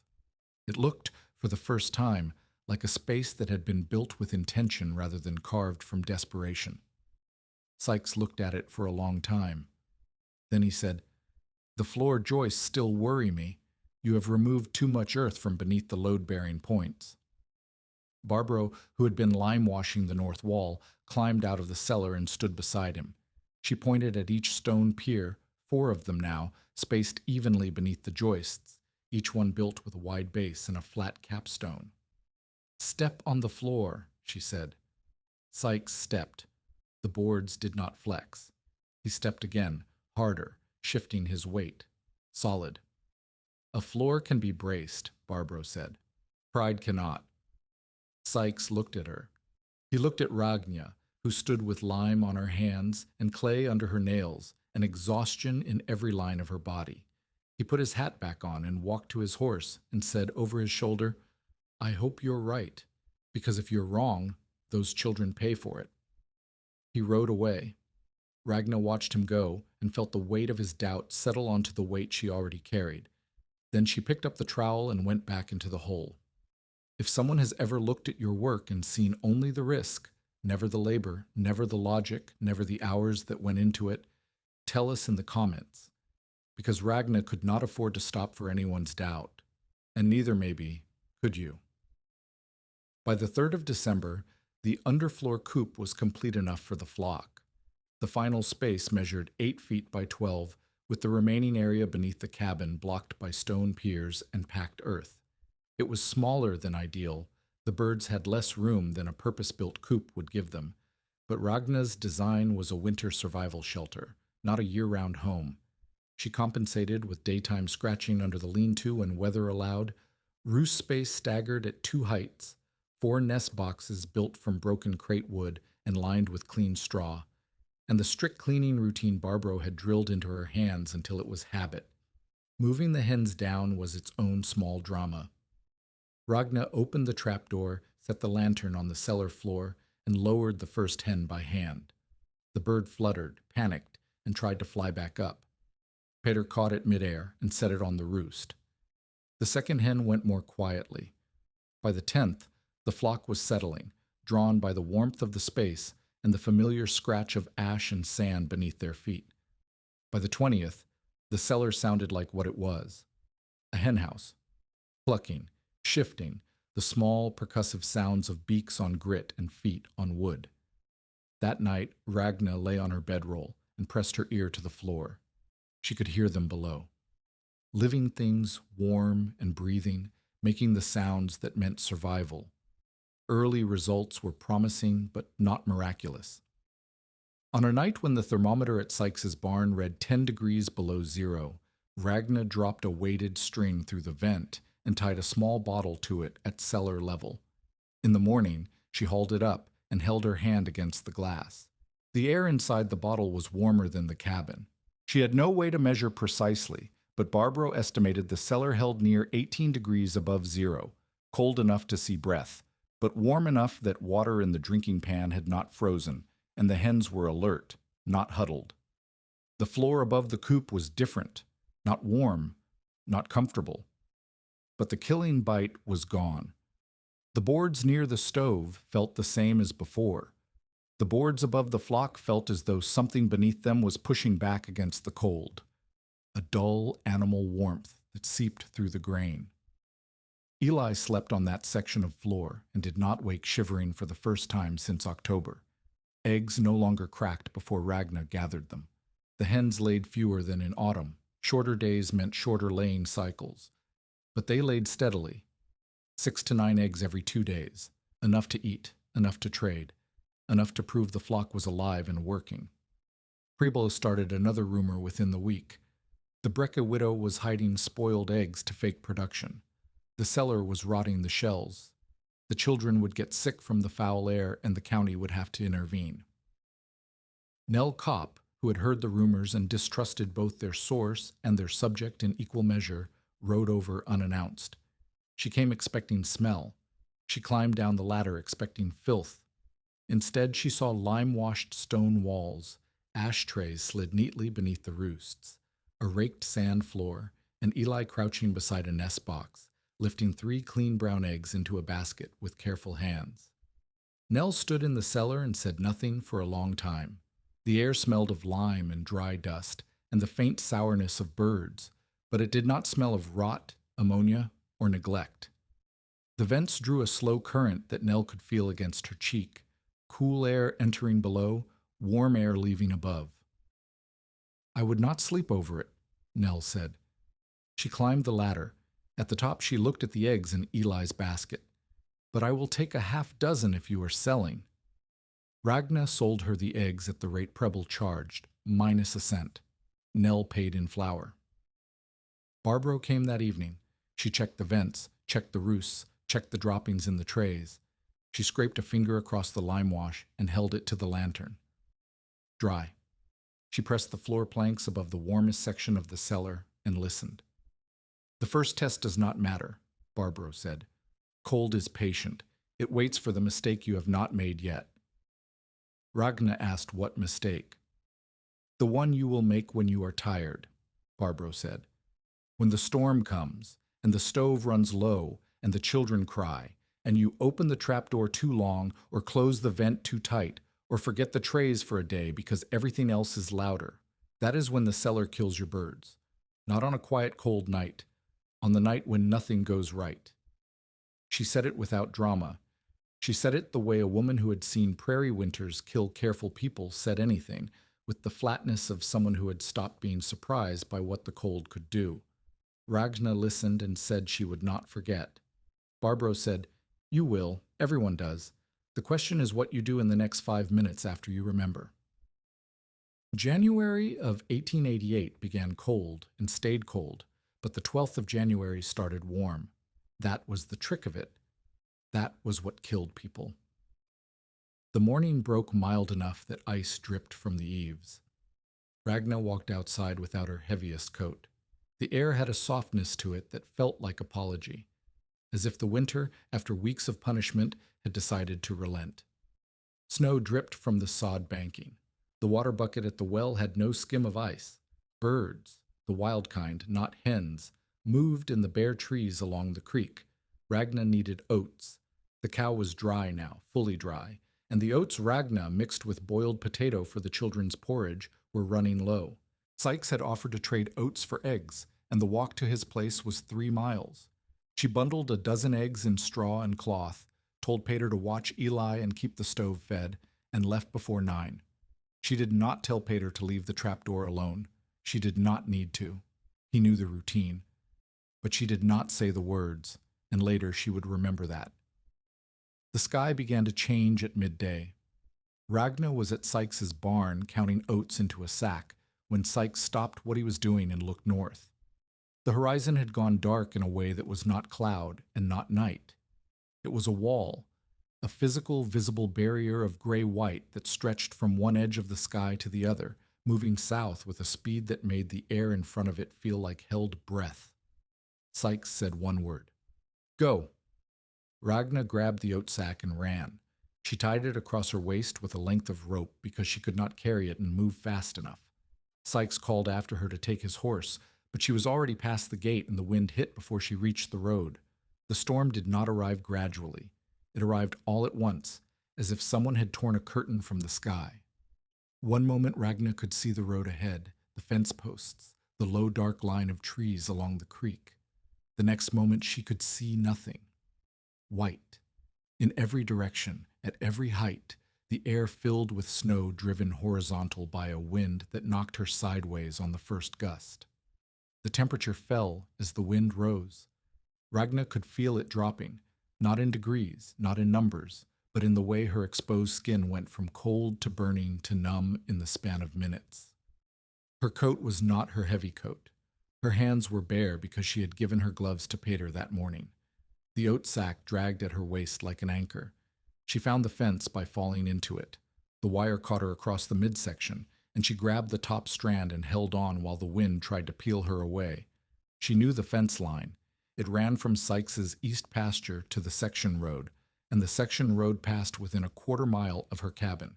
[SPEAKER 1] It looked, for the first time, like a space that had been built with intention rather than carved from desperation. Sykes looked at it for a long time. Then he said, "The floor joists still worry me. You have removed too much earth from beneath the load-bearing points." Barbro, who had been lime-washing the north wall, climbed out of the cellar and stood beside him. She pointed at each stone pier, 4 of them now, spaced evenly beneath the joists, each one built with a wide base and a flat capstone. "Step on the floor," she said. Sykes stepped. The boards did not flex. He stepped again, harder, shifting his weight. Solid. "A floor can be braced," Barbro said. "Pride cannot." Sykes looked at her. He looked at Ragna, who stood with lime on her hands and clay under her nails, and exhaustion in every line of her body. He put his hat back on and walked to his horse and said over his shoulder, "I hope you're right, because if you're wrong, those children pay for it." He rode away. Ragna watched him go and felt the weight of his doubt settle onto the weight she already carried. Then she picked up the trowel and went back into the hole. If someone has ever looked at your work and seen only the risk, never the labor, never the logic, never the hours that went into it, tell us in the comments. Because Ragna could not afford to stop for anyone's doubt. and neither, maybe, could you. By the 3rd of December, the underfloor coop was complete enough for the flock. The final space measured 8 feet by 12, with the remaining area beneath the cabin blocked by stone piers and packed earth. It was smaller than ideal. The birds had less room than a purpose-built coop would give them, but Ragna's design was a winter survival shelter, not a year-round home. She compensated with daytime scratching under the lean-to when weather allowed, roost space staggered at 2 heights, 4 nest boxes built from broken crate wood and lined with clean straw, and the strict cleaning routine Barbaro had drilled into her hands until it was habit. Moving the hens down was its own small drama. Ragna opened the trapdoor, set the lantern on the cellar floor, and lowered the first hen by hand. The bird fluttered, panicked, and tried to fly back up. Peter caught it midair and set it on the roost. The second hen went more quietly. By the 10th, the flock was settling, drawn by the warmth of the space and the familiar scratch of ash and sand beneath their feet. By the 20th, the cellar sounded like what it was: a henhouse. Clucking, shifting, the small percussive sounds of beaks on grit and feet on wood. That night, Ragna lay on her bedroll and pressed her ear to the floor. She could hear them below. Living things, warm and breathing, making the sounds that meant survival. Early results were promising, but not miraculous. On a night when the thermometer at Sykes's barn read 10 degrees below zero, Ragna dropped a weighted string through the vent and tied a small bottle to it at cellar level. In the morning, she hauled it up and held her hand against the glass. The air inside the bottle was warmer than the cabin. She had no way to measure precisely, but Barbaro estimated the cellar held near 18 degrees above zero, cold enough to see breath, but warm enough that water in the drinking pan had not frozen, and the hens were alert, not huddled. The floor above the coop was different, not warm, not comfortable. But the killing bite was gone. The boards near the stove felt the same as before. The boards above the flock felt as though something beneath them was pushing back against the cold. A dull animal warmth that seeped through the grain. Eli slept on that section of floor and did not wake shivering for the first time since October. Eggs no longer cracked before Ragna gathered them. The hens laid fewer than in autumn. Shorter days meant shorter laying cycles. But they laid steadily. 6 to 9 eggs every 2 days. Enough to eat, enough to trade, enough to prove the flock was alive and working. Preble started another rumor within the week. The Brecka widow was hiding spoiled eggs to fake production. The cellar was rotting the shells. The children would get sick from the foul air and the county would have to intervene. Nell Copp, who had heard the rumors and distrusted both their source and their subject in equal measure, rode over unannounced. She came expecting smell. She climbed down the ladder expecting filth. Instead, she saw lime-washed stone walls. Ashtrays slid neatly beneath the roosts. A raked sand floor, and Eli crouching beside a nest box, lifting 3 clean brown eggs into a basket with careful hands. Nell stood in the cellar and said nothing for a long time. The air smelled of lime and dry dust, and the faint sourness of birds, but it did not smell of rot, ammonia, or neglect. The vents drew a slow current that Nell could feel against her cheek, cool air entering below, warm air leaving above. "I would not sleep over it," Nell said. She climbed the ladder. At the top she looked at the eggs in Eli's basket. "But I will take a half dozen if you are selling." Ragna sold her the eggs at the rate Preble charged, minus a cent. Nell paid in flour. Barbaro came that evening. She checked the vents, checked the roosts, checked the droppings in the trays. She scraped a finger across the lime wash and held it to the lantern. Dry. She pressed the floor planks above the warmest section of the cellar and listened. "The first test does not matter," Barbaro said. "Cold is patient. It waits for the mistake you have not made yet." Ragna asked what mistake. "The one you will make when you are tired," Barbaro said. "When the storm comes, and the stove runs low, and the children cry, and you open the trapdoor too long, or close the vent too tight, or forget the trays for a day because everything else is louder. That is when the cellar kills your birds. Not on a quiet, cold night. on the night when nothing goes right. She said it without drama. She said it the way a woman who had seen prairie winters kill careful people said anything, with the flatness of someone who had stopped being surprised by what the cold could do. Ragna listened and said she would not forget. Barbro said, "You will. Everyone does. The question is what you do in the next 5 minutes after you remember." January of 1888 began cold and stayed cold, but the 12th of January started warm. That was the trick of it. That was what killed people. The morning broke mild enough that ice dripped from the eaves. Ragna walked outside without her heaviest coat. The air had a softness to it that felt like apology, as if the winter, after weeks of punishment, had decided to relent. Snow dripped from the sod banking. The water bucket at the well had no skim of ice. Birds, the wild kind, not hens, moved in the bare trees along the creek. Ragna needed oats. The cow was dry now, fully dry, and the oats Ragna mixed with boiled potato for the children's porridge were running low. Sykes had offered to trade oats for eggs, and the walk to his place was 3 miles. She bundled a dozen eggs in straw and cloth, told Pater to watch Eli and keep the stove fed, and left before 9. She did not tell Pater to leave the trapdoor alone. She did not need to. He knew the routine. But she did not say the words, and later she would remember that. The sky began to change at midday. Ragna was at Sykes's barn counting oats into a sack when Sykes stopped what he was doing and looked north. The horizon had gone dark in a way that was not cloud and not night. It was a wall, a physical, visible barrier of gray-white that stretched from one edge of the sky to the other, moving south with a speed that made the air in front of it feel like held breath. Sykes said one word. "Go." Ragna grabbed the oat sack and ran. She tied it across her waist with a length of rope because she could not carry it and move fast enough. Sykes called after her to take his horse, but she was already past the gate and the wind hit before she reached the road. The storm did not arrive gradually. It arrived all at once, as if someone had torn a curtain from the sky. One moment Ragna could see the road ahead, the fence posts, the low dark line of trees along the creek. The next moment she could see nothing. White. In every direction, at every height, the air filled with snow driven horizontal by a wind that knocked her sideways on the first gust. The temperature fell as the wind rose. Ragna could feel it dropping, not in degrees, not in numbers, but in the way her exposed skin went from cold to burning to numb in the span of minutes. Her coat was not her heavy coat. Her hands were bare because she had given her gloves to Pater that morning. The oat sack dragged at her waist like an anchor. She found the fence by falling into it. The wire caught her across the midsection, and she grabbed the top strand and held on while the wind tried to peel her away. She knew the fence line. It ran from Sykes's east pasture to the section road, and the section road passed within a 1/4 mile of her cabin.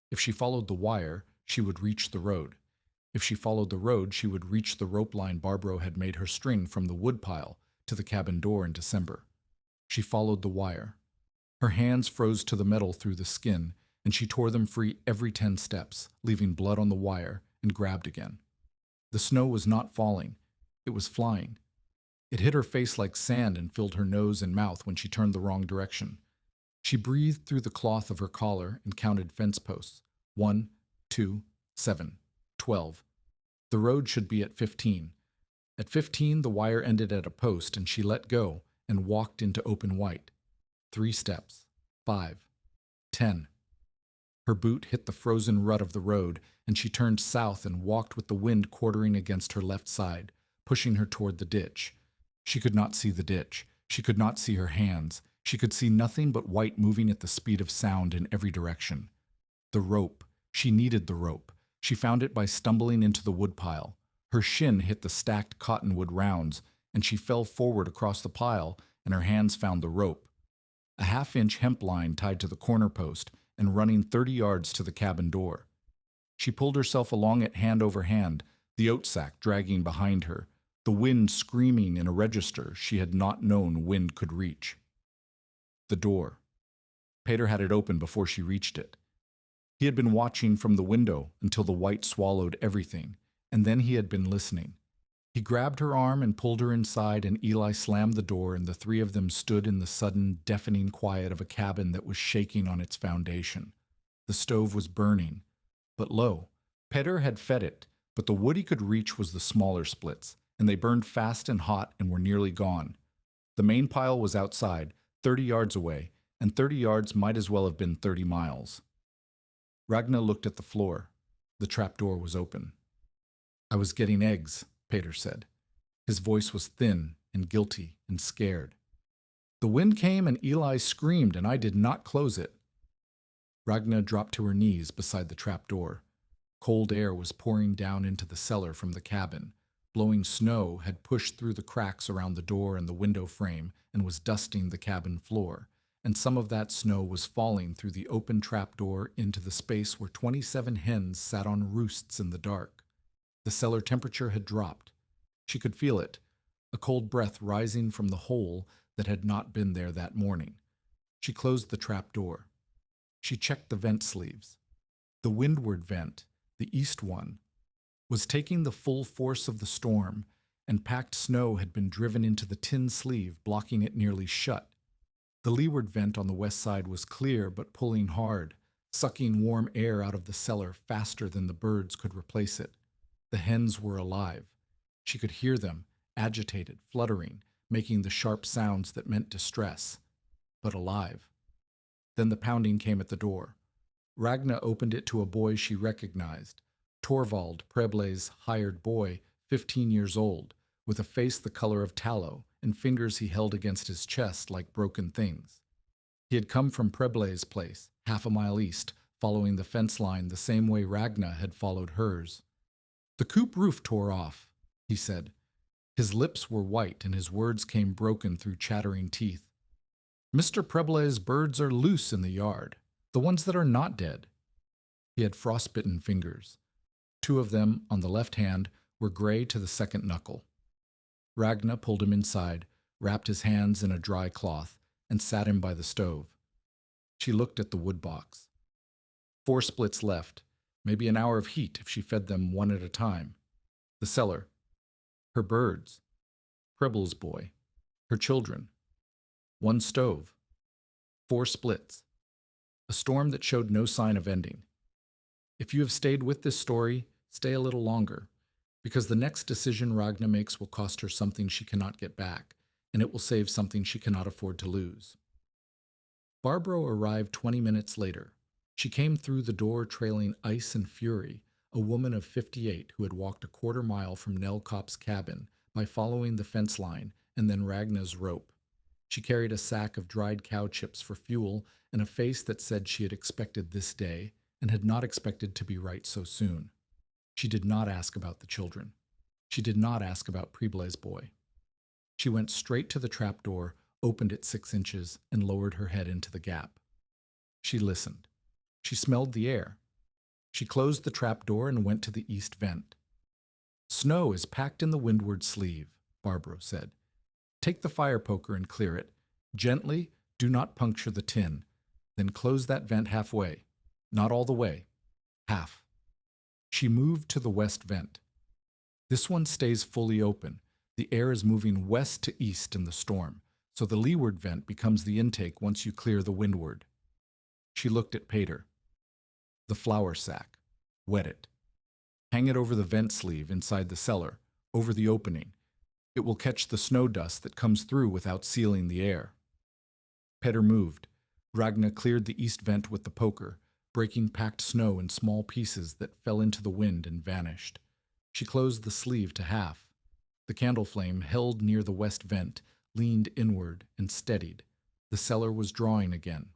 [SPEAKER 1] If she followed the wire, she would reach the road. If she followed the road, she would reach the rope line Barbro had made her string from the woodpile to the cabin door in December. She followed the wire. Her hands froze to the metal through the skin, and she tore them free every 10 steps, leaving blood on the wire, and grabbed again. The snow was not falling. It was flying. It hit her face like sand and filled her nose and mouth when she turned the wrong direction. She breathed through the cloth of her collar and counted fence posts. 1, 2, 7, 12. The road should be at 15. At 15, the wire ended at a post, and she let go and walked into open white. 3 steps. 5. 10. Her boot hit the frozen rut of the road, and she turned south and walked with the wind quartering against her left side, pushing her toward the ditch. She could not see the ditch. She could not see her hands. She could see nothing but white moving at the speed of sound in every direction. The rope. She needed the rope. She found it by stumbling into the woodpile. Her shin hit the stacked cottonwood rounds, and she fell forward across the pile, and her hands found the rope. A 1/2-inch hemp line tied to the corner post and running 30 yards to the cabin door. She pulled herself along it hand over hand, the oat sack dragging behind her, the wind screaming in a register she had not known wind could reach. The door. Pater had it open before she reached it. He had been watching from the window until the white swallowed everything, and then he had been listening. He grabbed her arm and pulled her inside, and Eli slammed the door, and the three of them stood in the sudden, deafening quiet of a cabin that was shaking on its foundation. The stove was burning, but lo, Peder had fed it, but the wood he could reach was the smaller splits, and they burned fast and hot and were nearly gone. The main pile was outside, 30 yards away, and 30 yards might as well have been 30 miles. Ragnar looked at the floor. The trapdoor was open. "I was getting eggs," Peder said. His voice was thin and guilty and scared. "The wind came and Eli screamed, and I did not close it." Ragnar dropped to her knees beside the trapdoor. Cold air was pouring down into the cellar from the cabin. Blowing snow had pushed through the cracks around the door and the window frame and was dusting the cabin floor, and some of that snow was falling through the open trapdoor into the space where 27 hens sat on roosts in the dark. The cellar temperature had dropped. She could feel it, a cold breath rising from the hole that had not been there that morning. She closed the trapdoor. She checked the vent sleeves. The windward vent, the east one, was taking the full force of the storm, and packed snow had been driven into the tin sleeve, blocking it nearly shut. The leeward vent on the west side was clear but pulling hard, sucking warm air out of the cellar faster than the birds could replace it. The hens were alive. She could hear them, agitated, fluttering, making the sharp sounds that meant distress, but alive. Then the pounding came at the door. Ragnar opened it to a boy she recognized, Torvald, Preble's hired boy, 15 years old, with a face the color of tallow and fingers he held against his chest like broken things. He had come from Preble's place, half a mile east, following the fence line the same way Ragnar had followed hers. "The coop roof tore off," he said. His lips were white and his words came broken through chattering teeth. "Mr. Preble's birds are loose in the yard, the ones that are not dead." He had frostbitten fingers. 2 of them, on the left hand, were gray to the second knuckle. Ragnar pulled him inside, wrapped his hands in a dry cloth, and sat him by the stove. She looked at the wood box. 4 splits left, maybe an hour of heat if she fed them one at a time. The cellar. Her birds. Preble's boy. Her children. 1 stove. 4 splits. A storm that showed no sign of ending. If you have stayed with this story, stay a little longer, because the next decision Ragnar makes will cost her something she cannot get back, and it will save something she cannot afford to lose. Barbro arrived 20 minutes later. She came through the door trailing ice and fury, a woman of 58 who had walked a quarter mile from Nell Kopp's cabin by following the fence line and then Ragnar's rope. She carried a sack of dried cow chips for fuel and a face that said she had expected this day and had not expected to be right so soon. She did not ask about the children. She did not ask about Preble's boy. She went straight to the trapdoor, opened it 6 inches, and lowered her head into the gap. She listened. She smelled the air. She closed the trapdoor and went to the east vent. "Snow is packed in the windward sleeve," Barbro said. "Take the fire poker and clear it. Gently, do not puncture the tin. Then close that vent halfway. Not all the way. Half." She moved to the west vent. "This one stays fully open. The air is moving west to east in the storm, so the leeward vent becomes the intake once you clear the windward." She looked at Peder. "The flour sack. Wet it. Hang it over the vent sleeve inside the cellar, over the opening. It will catch the snow dust that comes through without sealing the air." Peder moved. Ragnar cleared the east vent with the poker, breaking packed snow in small pieces that fell into the wind and vanished. She closed the sleeve to half. The candle flame, held near the west vent, leaned inward and steadied. The cellar was drawing again.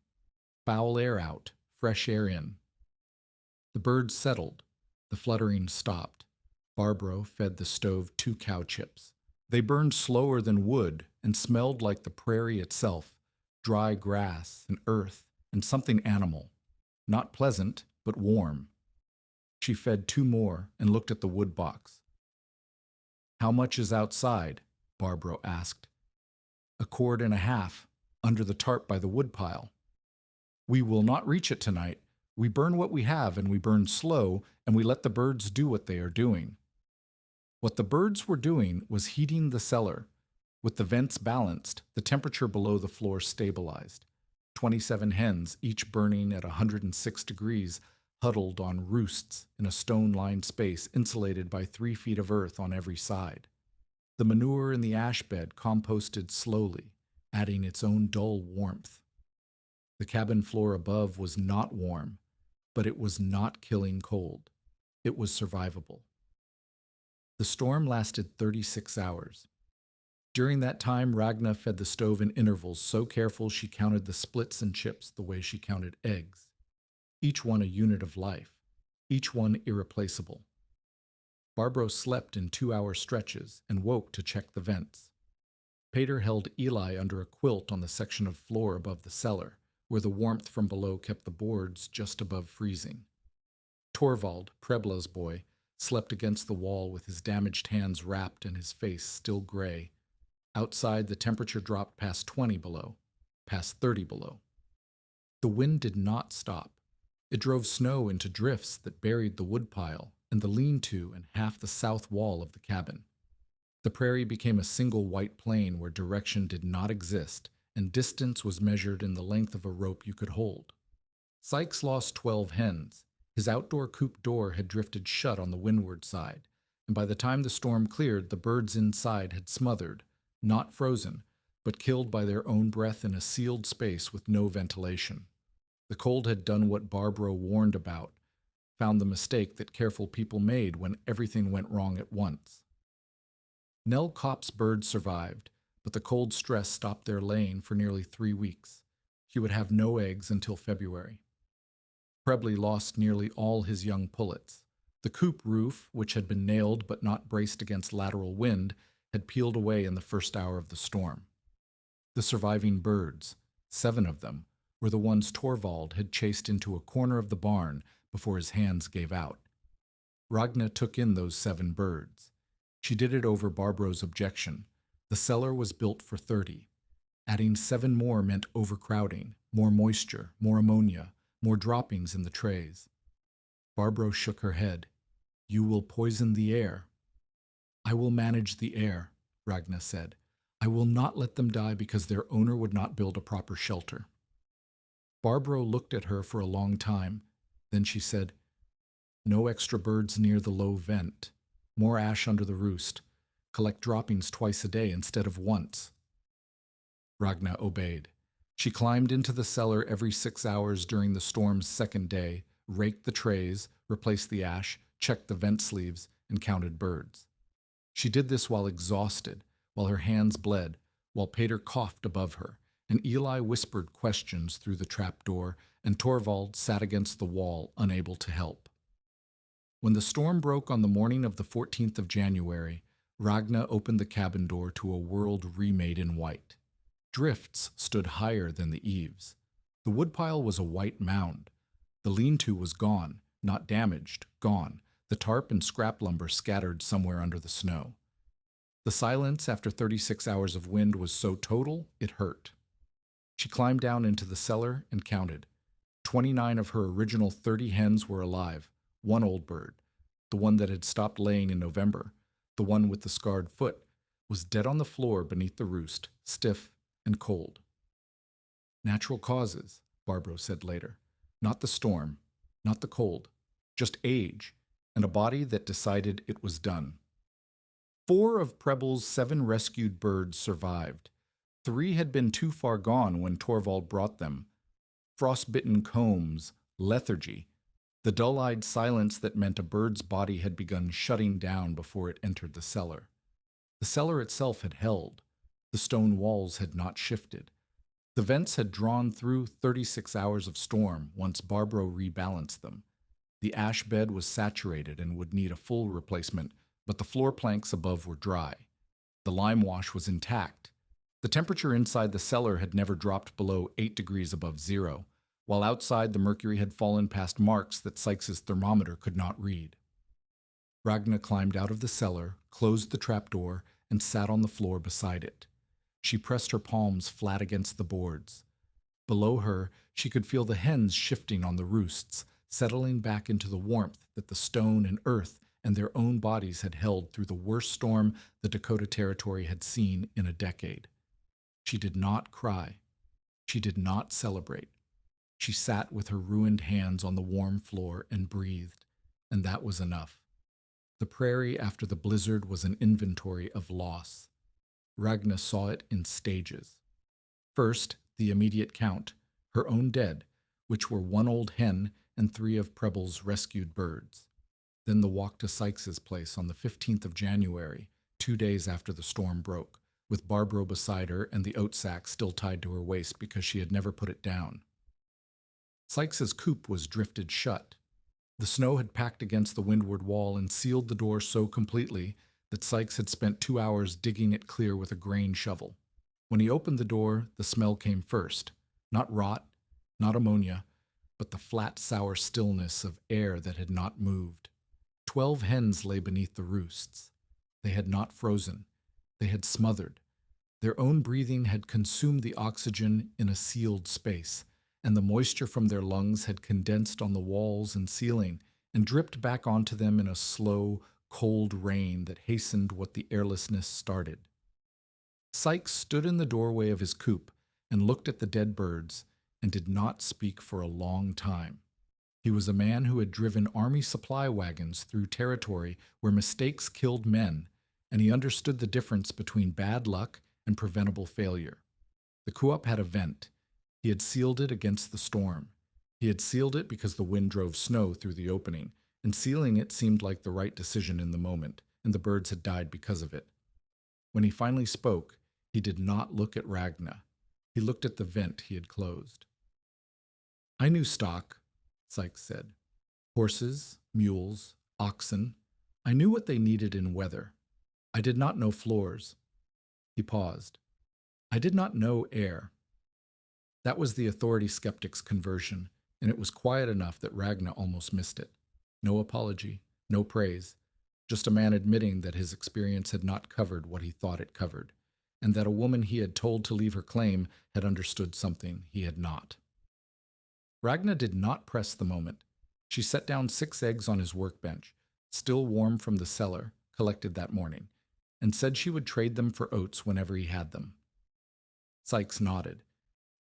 [SPEAKER 1] Foul air out, fresh air in. The birds settled. The fluttering stopped. Barbro fed the stove 2 cow chips. They burned slower than wood and smelled like the prairie itself, dry grass and earth and something animal. Not pleasant, but warm. She fed 2 more and looked at the wood box. "How much is outside?" Barbro asked. "1.5 cords, under the tarp by the woodpile. We will not reach it tonight. We burn what we have, and we burn slow, and we let the birds do what they are doing." What the birds were doing was heating the cellar. With the vents balanced, the temperature below the floor stabilized. 27 hens, each burning at 106 degrees, huddled on roosts in a stone-lined space insulated by 3 feet of earth on every side. The manure in the ash bed composted slowly, adding its own dull warmth. The cabin floor above was not warm, but it was not killing cold. It was survivable. The storm lasted 36 hours. During that time, Ragna fed the stove in intervals so careful she counted the splits and chips the way she counted eggs. Each one a unit of life, each one irreplaceable. Barbro slept in 2-hour stretches and woke to check the vents. Pater held Eli under a quilt on the section of floor above the cellar, where the warmth from below kept the boards just above freezing. Torvald, Prebla's boy, slept against the wall with his damaged hands wrapped and his face still gray. Outside, the temperature dropped past 20 below, past 30 below. The wind did not stop. It drove snow into drifts that buried the woodpile and the lean-to and half the south wall of the cabin. The prairie became a single white plain where direction did not exist, and distance was measured in the length of a rope you could hold. Sykes lost 12 hens. His outdoor coop door had drifted shut on the windward side, and by the time the storm cleared, the birds inside had smothered, not frozen, but killed by their own breath in a sealed space with no ventilation. The cold had done what Barbro warned about, found the mistake that careful people made when everything went wrong at once. Nell Kopp's birds survived, but the cold stress stopped their laying for nearly 3 weeks. He would have no eggs until February. Prebley lost nearly all his young pullets. The coop roof, which had been nailed but not braced against lateral wind, had peeled away in the first hour of the storm. The surviving birds, 7 of them, were the ones Torvald had chased into a corner of the barn before his hands gave out. Ragna took in those 7 birds. She did it over Barbro's objection. The cellar was built for 30. Adding 7 more meant overcrowding, more moisture, more ammonia, more droppings in the trays. Barbro shook her head. "You will poison the air." "I will manage the air," Ragna said. "I will not let them die because their owner would not build a proper shelter." Barbro looked at her for a long time. Then she said, "No extra birds near the low vent. More ash under the roost. Collect droppings twice a day instead of once." Ragna obeyed. She climbed into the cellar every 6 hours during the storm's second day, raked the trays, replaced the ash, checked the vent sleeves, and counted birds. She did this while exhausted, while her hands bled, while Pater coughed above her, and Eli whispered questions through the trapdoor, and Torvald sat against the wall, unable to help. When the storm broke on the morning of the 14th of January, Ragna opened the cabin door to a world remade in white. Drifts stood higher than the eaves. The woodpile was a white mound. The lean-to was gone, not damaged, gone, the tarp and scrap lumber scattered somewhere under the snow. The silence after 36 hours of wind was so total, it hurt. She climbed down into the cellar and counted. 29 of her original 30 hens were alive, 1 old bird, the one that had stopped laying in November, the one with the scarred foot, was dead on the floor beneath the roost, stiff and cold. "Natural causes," Barbro said later. "Not the storm, not the cold, just age, and a body that decided it was done." 4 of Preble's 7 rescued birds survived. 3 had been too far gone when Torvald brought them. Frostbitten combs, lethargy, the dull-eyed silence that meant a bird's body had begun shutting down before it entered the cellar. The cellar itself had held. The stone walls had not shifted. The vents had drawn through 36 hours of storm once Barbro rebalanced them. The ash bed was saturated and would need a full replacement, but the floor planks above were dry. The lime wash was intact. The temperature inside the cellar had never dropped below 8 degrees above zero, while outside the mercury had fallen past marks that Sykes's thermometer could not read. Ragna climbed out of the cellar, closed the trapdoor, and sat on the floor beside it. She pressed her palms flat against the boards. Below her, she could feel the hens shifting on the roosts, settling back into the warmth that the stone and earth and their own bodies had held through the worst storm the Dakota Territory had seen in a decade. She did not cry. She did not celebrate. She sat with her ruined hands on the warm floor and breathed, and that was enough. The prairie after the blizzard was an inventory of loss. Ragna saw it in stages. First, the immediate count, her own dead, which were one old hen and 3 of Preble's rescued birds. Then the walk to Sykes's place on the 15th of January, 2 days after the storm broke, with Barbro beside her and the oat sack still tied to her waist because she had never put it down. Sykes's coop was drifted shut. The snow had packed against the windward wall and sealed the door so completely that Sykes had spent 2 hours digging it clear with a grain shovel. When he opened the door, the smell came first. Not rot, not ammonia, but the flat, sour stillness of air that had not moved. 12 hens lay beneath the roosts. They had not frozen. They had smothered. Their own breathing had consumed the oxygen in a sealed space, and the moisture from their lungs had condensed on the walls and ceiling and dripped back onto them in a slow, cold rain that hastened what the airlessness started. Sykes stood in the doorway of his coop and looked at the dead birds and did not speak for a long time. He was a man who had driven army supply wagons through territory where mistakes killed men, and he understood the difference between bad luck and preventable failure. The Coop had a vent. He had sealed it against the storm. He had sealed it because the wind drove snow through the opening, and sealing it seemed like the right decision in the moment, and the birds had died because of it. When he finally spoke, he did not look at Ragna. He looked at the vent he had closed. "I knew stock," Sykes said. "Horses, mules, oxen. I knew what they needed in weather. I did not know floors." He paused. "I did not know air." That was the authority skeptic's conversion, and it was quiet enough that Ragna almost missed it. No apology, no praise, just a man admitting that his experience had not covered what he thought it covered, and that a woman he had told to leave her claim had understood something he had not. Ragna did not press the moment. She set down 6 eggs on his workbench, still warm from the cellar, collected that morning, and said she would trade them for oats whenever he had them. Sykes nodded.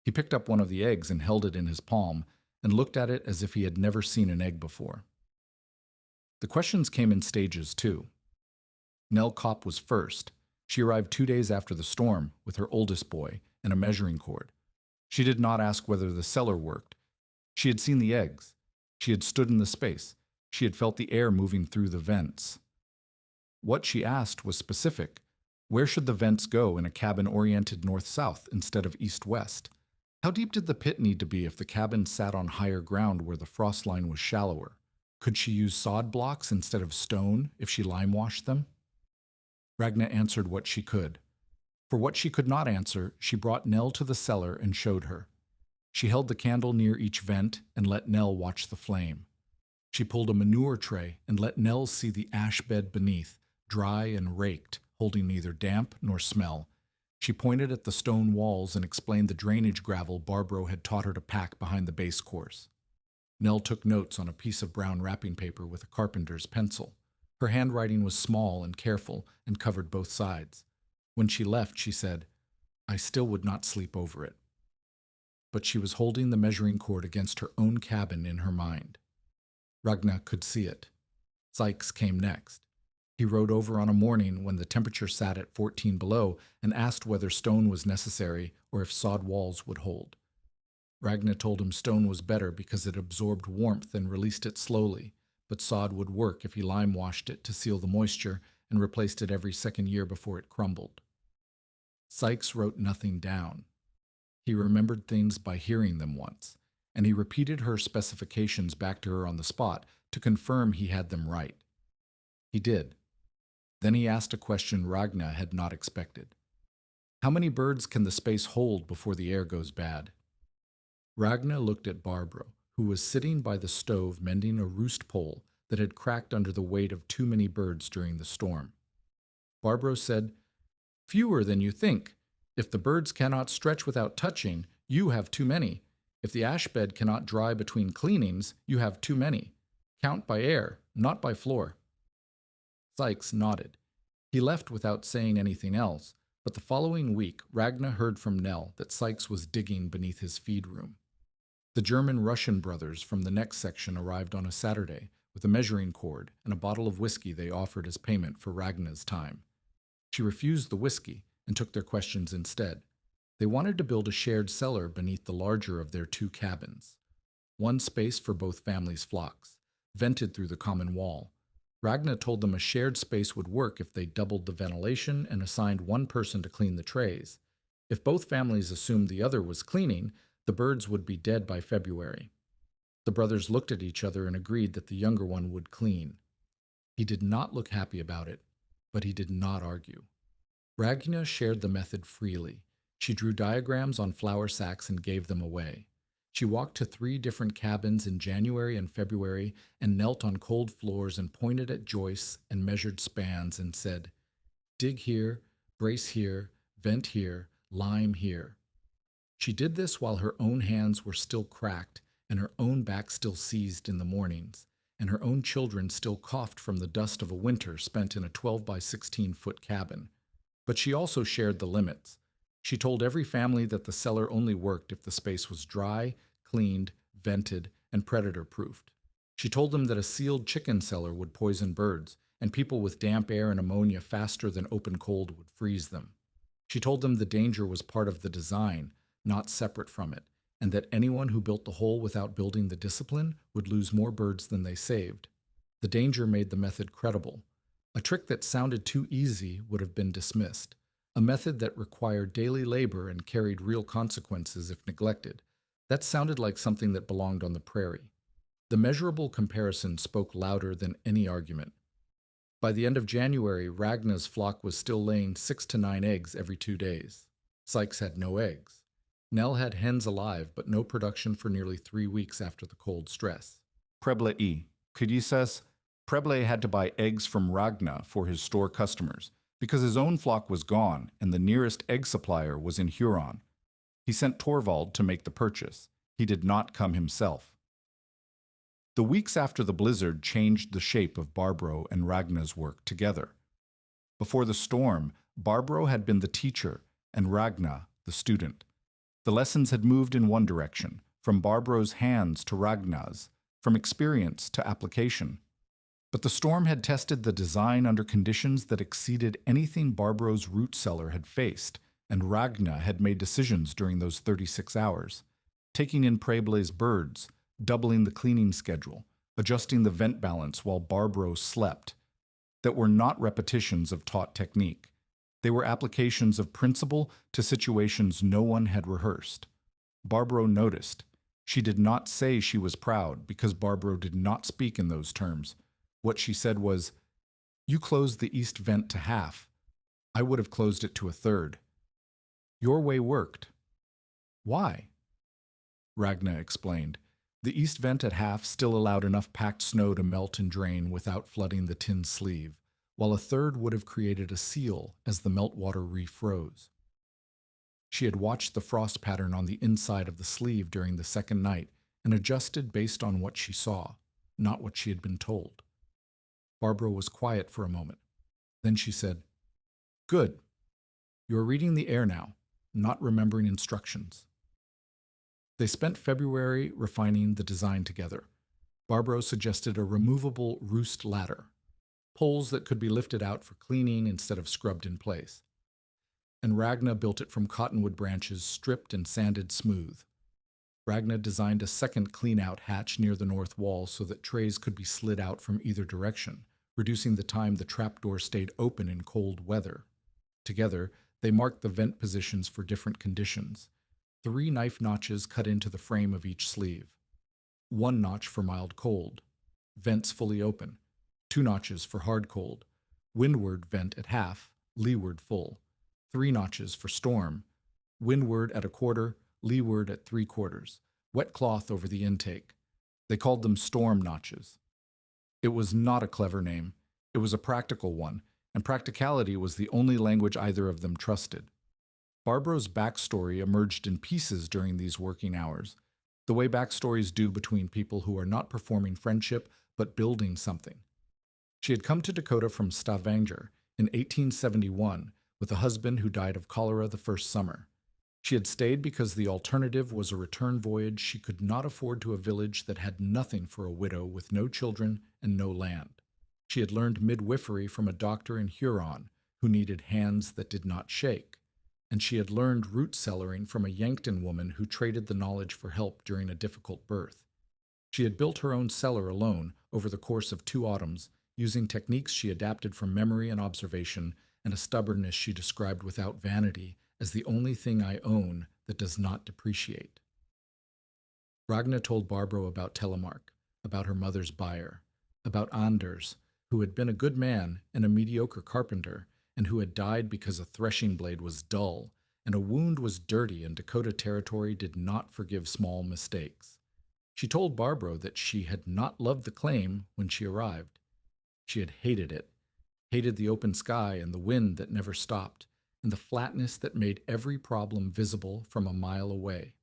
[SPEAKER 1] He picked up one of the eggs and held it in his palm and looked at it as if he had never seen an egg before. The questions came in stages, too. Nell Copp was first. She arrived 2 days after the storm with her oldest boy and a measuring cord. She did not ask whether the cellar worked. She had seen the eggs. She had stood in the space. She had felt the air moving through the vents. What she asked was specific. Where should the vents go in a cabin oriented north-south instead of east-west? How deep did the pit need to be if the cabin sat on higher ground where the frost line was shallower? Could she use sod blocks instead of stone if she lime-washed them? Ragna answered what she could. For what she could not answer, she brought Nell to the cellar and showed her. She held the candle near each vent and let Nell watch the flame. She pulled a manure tray and let Nell see the ash bed beneath, dry and raked, holding neither damp nor smell. She pointed at the stone walls and explained the drainage gravel Barbro had taught her to pack behind the base course. Nell took notes on a piece of brown wrapping paper with a carpenter's pencil. Her handwriting was small and careful and covered both sides. When she left, she said, "I still would not sleep over it." But she was holding the measuring cord against her own cabin in her mind. Ragna could see it. Sykes came next. He rode over on a morning when the temperature sat at 14 below and asked whether stone was necessary or if sod walls would hold. Ragna told him stone was better because it absorbed warmth and released it slowly, but sod would work if he lime-washed it to seal the moisture and replaced it every second year before it crumbled. Sykes wrote nothing down. He remembered things by hearing them once, and he repeated her specifications back to her on the spot to confirm he had them right. He did. Then he asked a question Ragna had not expected. How many birds can the space hold before the air goes bad? Ragna looked at Barbro, who was sitting by the stove mending a roost pole that had cracked under the weight of too many birds during the storm. Barbro said, "Fewer than you think. If the birds cannot stretch without touching, you have too many. If the ash bed cannot dry between cleanings, you have too many. Count by air, not by floor." Sykes nodded. He left without saying anything else, but the following week Ragnar heard from Nell that Sykes was digging beneath his feed room. The German-Russian brothers from the next section arrived on a Saturday with a measuring cord and a bottle of whiskey they offered as payment for Ragnar's time. She refused the whiskey and took their questions instead. They wanted to build a shared cellar beneath the larger of their two cabins. One space for both families' flocks, vented through the common wall. Ragnar told them a shared space would work if they doubled the ventilation and assigned one person to clean the trays. If both families assumed the other was cleaning, the birds would be dead by February. The brothers looked at each other and agreed that the younger one would clean. He did not look happy about it, but he did not argue. Ragnar shared the method freely. She drew diagrams on flour sacks and gave them away. She walked to 3 different cabins in January and February and knelt on cold floors and pointed at joists and measured spans and said, "Dig here, brace here, vent here, lime here." She did this while her own hands were still cracked and her own back still seized in the mornings, and her own children still coughed from the dust of a winter spent in a 12 by 16-foot cabin. But she also shared the limits. She told every family that the cellar only worked if the space was dry, cleaned, vented, and predator-proofed. She told them that a sealed chicken cellar would poison birds, and people with damp air and ammonia faster than open cold would freeze them. She told them the danger was part of the design, not separate from it, and that anyone who built the hole without building the discipline would lose more birds than they saved. The danger made the method credible. A trick that sounded too easy would have been dismissed. A method that required daily labor and carried real consequences if neglected. That sounded like something that belonged on the prairie. The measurable comparison spoke louder than any argument. By the end of January, Ragnar's flock was still laying 6 to 9 eggs every 2 days. Sykes had no eggs. Nell had hens alive, but no production for nearly 3 weeks after the cold stress.
[SPEAKER 2] Preble E. Could says Preble had to buy eggs from Ragnar for his store customers, because his own flock was gone and the nearest egg supplier was in Huron. He sent Torvald to make the purchase. He did not come himself. The weeks after the blizzard changed the shape of Barbro and Ragnar's work together. Before the storm, Barbro had been the teacher and Ragnar the student. The lessons had moved in one direction, from Barbro's hands to Ragnar's, from experience to application. But the storm had tested the design under conditions that exceeded anything Barbro's root cellar had faced, and Ragnar had made decisions during those 36 hours, taking in Preble's birds, doubling the cleaning schedule, adjusting the vent balance while Barbro slept, that were not repetitions of taught technique. They were applications of principle to situations no one had rehearsed. Barbro noticed. She did not say she was proud because Barbro did not speak in those terms. What she said was, "You closed the east vent to half. I would have closed it to a third. Your way worked." "Why?" Ragnar explained. The east vent at half still allowed enough packed snow to melt and drain without flooding the tin sleeve, while a third would have created a seal as the meltwater refroze. She had watched the frost pattern on the inside of the sleeve during the second night and adjusted based on what she saw, not what she had been told. Barbro was quiet for a moment. Then she said, "Good. You are reading the air now, not remembering instructions." They spent February refining the design together. Barbro suggested a removable roost ladder, poles that could be lifted out for cleaning instead of scrubbed in place. And Ragnar built it from cottonwood branches stripped and sanded smooth. Ragnar designed a second clean-out hatch near the north wall so that trays could be slid out from either direction, reducing the time the trapdoor stayed open in cold weather. Together, they marked the vent positions for different conditions. 3 knife notches cut into the frame of each sleeve. 1 notch for mild cold. Vents fully open. 2 notches for hard cold. Windward vent at half, leeward full. 3 notches for storm. Windward at 1/4, leeward at 3/4. Wet cloth over the intake. They called them storm notches. It was not a clever name. It was a practical one, and practicality was the only language either of them trusted. Barbro's backstory emerged in pieces during these working hours, the way backstories do between people who are not performing friendship but building something.
[SPEAKER 1] She had come to Dakota from Stavanger in 1871 with a husband who died of cholera the first summer. She had stayed because the alternative was a return voyage she could not afford to a village that had nothing for a widow with no children and no land. She had learned midwifery from a doctor in Huron who needed hands that did not shake, and she had learned root cellaring from a Yankton woman who traded the knowledge for help during a difficult birth. She had built her own cellar alone over the course of 2 autumns, using techniques she adapted from memory and observation and a stubbornness she described without vanity as the only thing I own that does not depreciate. Ragna told Barbro about Telemark, about her mother's buyer, about Anders, who had been a good man and a mediocre carpenter, and who had died because a threshing blade was dull, and a wound was dirty, and Dakota Territory did not forgive small mistakes. She told Barbro that she had not loved the claim when she arrived. She had hated it, hated the open sky and the wind that never stopped, and the flatness that made every problem visible from a mile away.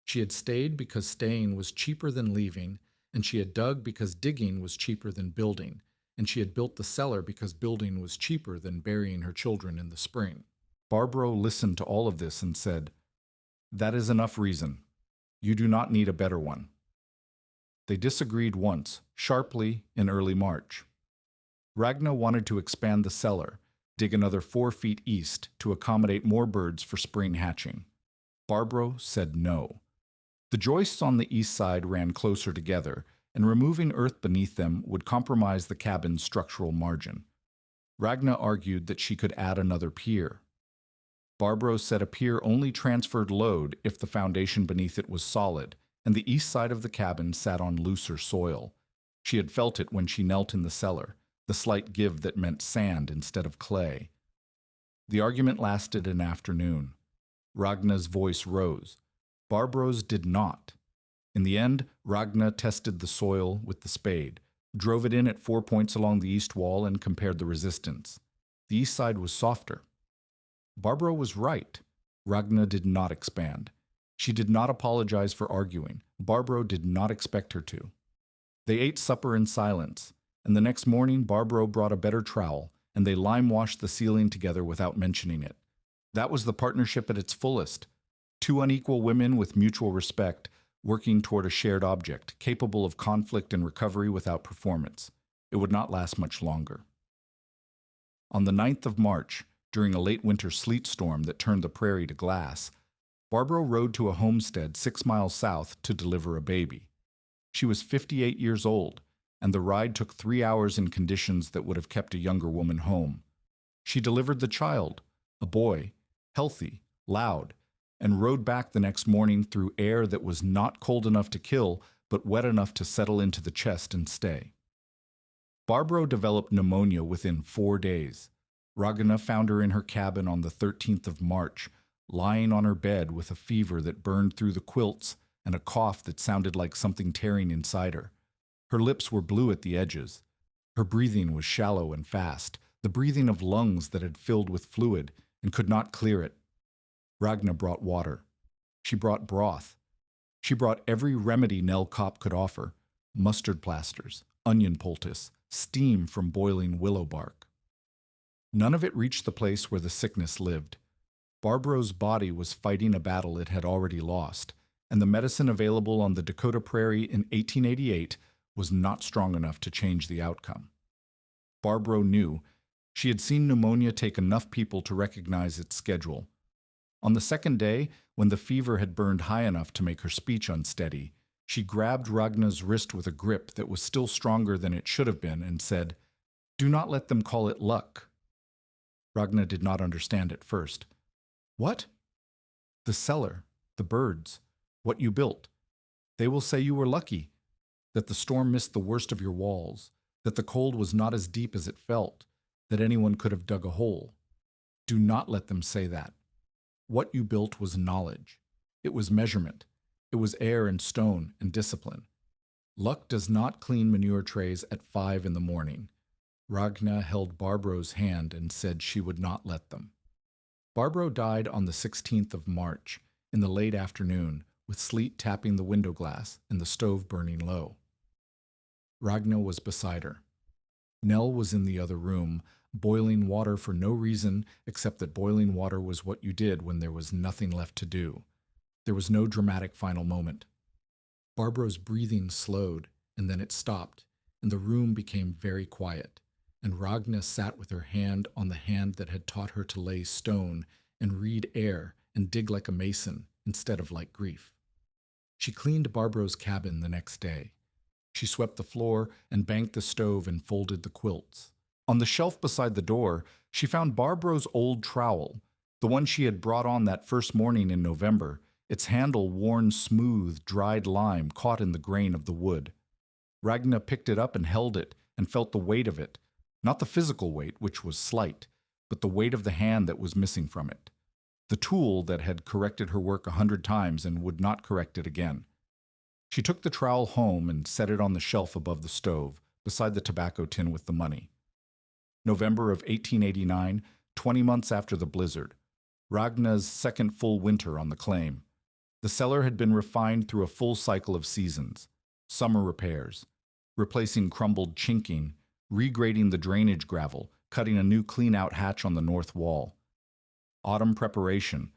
[SPEAKER 1] She had stayed because staying was cheaper than leaving, and she had dug because digging was cheaper than building, and she had built the cellar because building was cheaper than burying her children in the spring. Barbro listened to all of this and said, "That is enough reason. You do not need a better one." They disagreed once, sharply, in early March. Ragna wanted to expand the cellar, dig another 4 feet east to accommodate more birds for spring hatching. Barbro said no. The joists on the east side ran closer together, and removing earth beneath them would compromise the cabin's structural margin. Ragna argued that she could add another pier. Barbro said a pier only transferred load if the foundation beneath it was solid, and the east side of the cabin sat on looser soil. She had felt it when she knelt in the cellar, the slight give that meant sand instead of clay. The argument lasted an afternoon. Ragna's voice rose. Barbro's did not. In the end, Ragna tested the soil with the spade, drove it in at 4 points along the east wall, and compared the resistance. The east side was softer. Barbro was right. Ragna did not expand. She did not apologize for arguing. Barbro did not expect her to. They ate supper in silence, and the next morning Barbro brought a better trowel, and they lime-washed the ceiling together without mentioning it. That was the partnership at its fullest. 2 unequal women with mutual respect, working toward a shared object, capable of conflict and recovery without performance. It would not last much longer. On the 9th of March, during a late winter sleet storm that turned the prairie to glass, Barbro rode to a homestead 6 miles south to deliver a baby. She was 58 years old, and the ride took 3 hours in conditions that would have kept a younger woman home. She delivered the child, a boy, healthy, loud, and rode back the next morning through air that was not cold enough to kill, but wet enough to settle into the chest and stay. Barbro developed pneumonia within 4 days. Ragna found her in her cabin on the 13th of March, lying on her bed with a fever that burned through the quilts and a cough that sounded like something tearing inside her. Her lips were blue at the edges. Her breathing was shallow and fast, the breathing of lungs that had filled with fluid and could not clear it. Ragna brought water. She brought broth. She brought every remedy Nell Copp could offer: mustard plasters, onion poultice, steam from boiling willow bark. None of it reached the place where the sickness lived. Barbro's body was fighting a battle it had already lost, and the medicine available on the Dakota Prairie in 1888 was not strong enough to change the outcome. Barbro knew. She had seen pneumonia take enough people to recognize its schedule. On the second day, when the fever had burned high enough to make her speech unsteady, she grabbed Ragna's wrist with a grip that was still stronger than it should have been and said, "Do not let them call it luck." Ragna did not understand at first. "What?" "The cellar, the birds, what you built. They will say you were lucky, that the storm missed the worst of your walls, that the cold was not as deep as it felt, that anyone could have dug a hole. Do not let them say that. What you built was knowledge. It was measurement. It was air and stone and discipline. Luck does not clean manure trays at 5 in the morning." Ragna held Barbro's hand and said she would not let them. Barbro died on the 16th of March, in the late afternoon, with sleet tapping the window glass and the stove burning low. Ragna was beside her. Nell was in the other room, boiling water for no reason except that boiling water was what you did when there was nothing left to do. There was no dramatic final moment. Barbara's breathing slowed, and then it stopped, and the room became very quiet, and Ragna sat with her hand on the hand that had taught her to lay stone and read air and dig like a mason instead of like grief. She cleaned Barbara's cabin the next day. She swept the floor and banked the stove and folded the quilts. On the shelf beside the door, she found Barbara's old trowel, the one she had brought on that first morning in November, its handle worn smooth, dried lime caught in the grain of the wood. Ragna picked it up and held it and felt the weight of it, not the physical weight, which was slight, but the weight of the hand that was missing from it. The tool that had corrected her work 100 times and would not correct it again. She took the trowel home and set it on the shelf above the stove, beside the tobacco tin with the money. November of 1889, 20 months after the blizzard. Ragna's second full winter on the claim. The cellar had been refined through a full cycle of seasons. Summer repairs, replacing crumbled chinking, regrading the drainage gravel, cutting a new clean-out hatch on the north wall. Autumn preparation,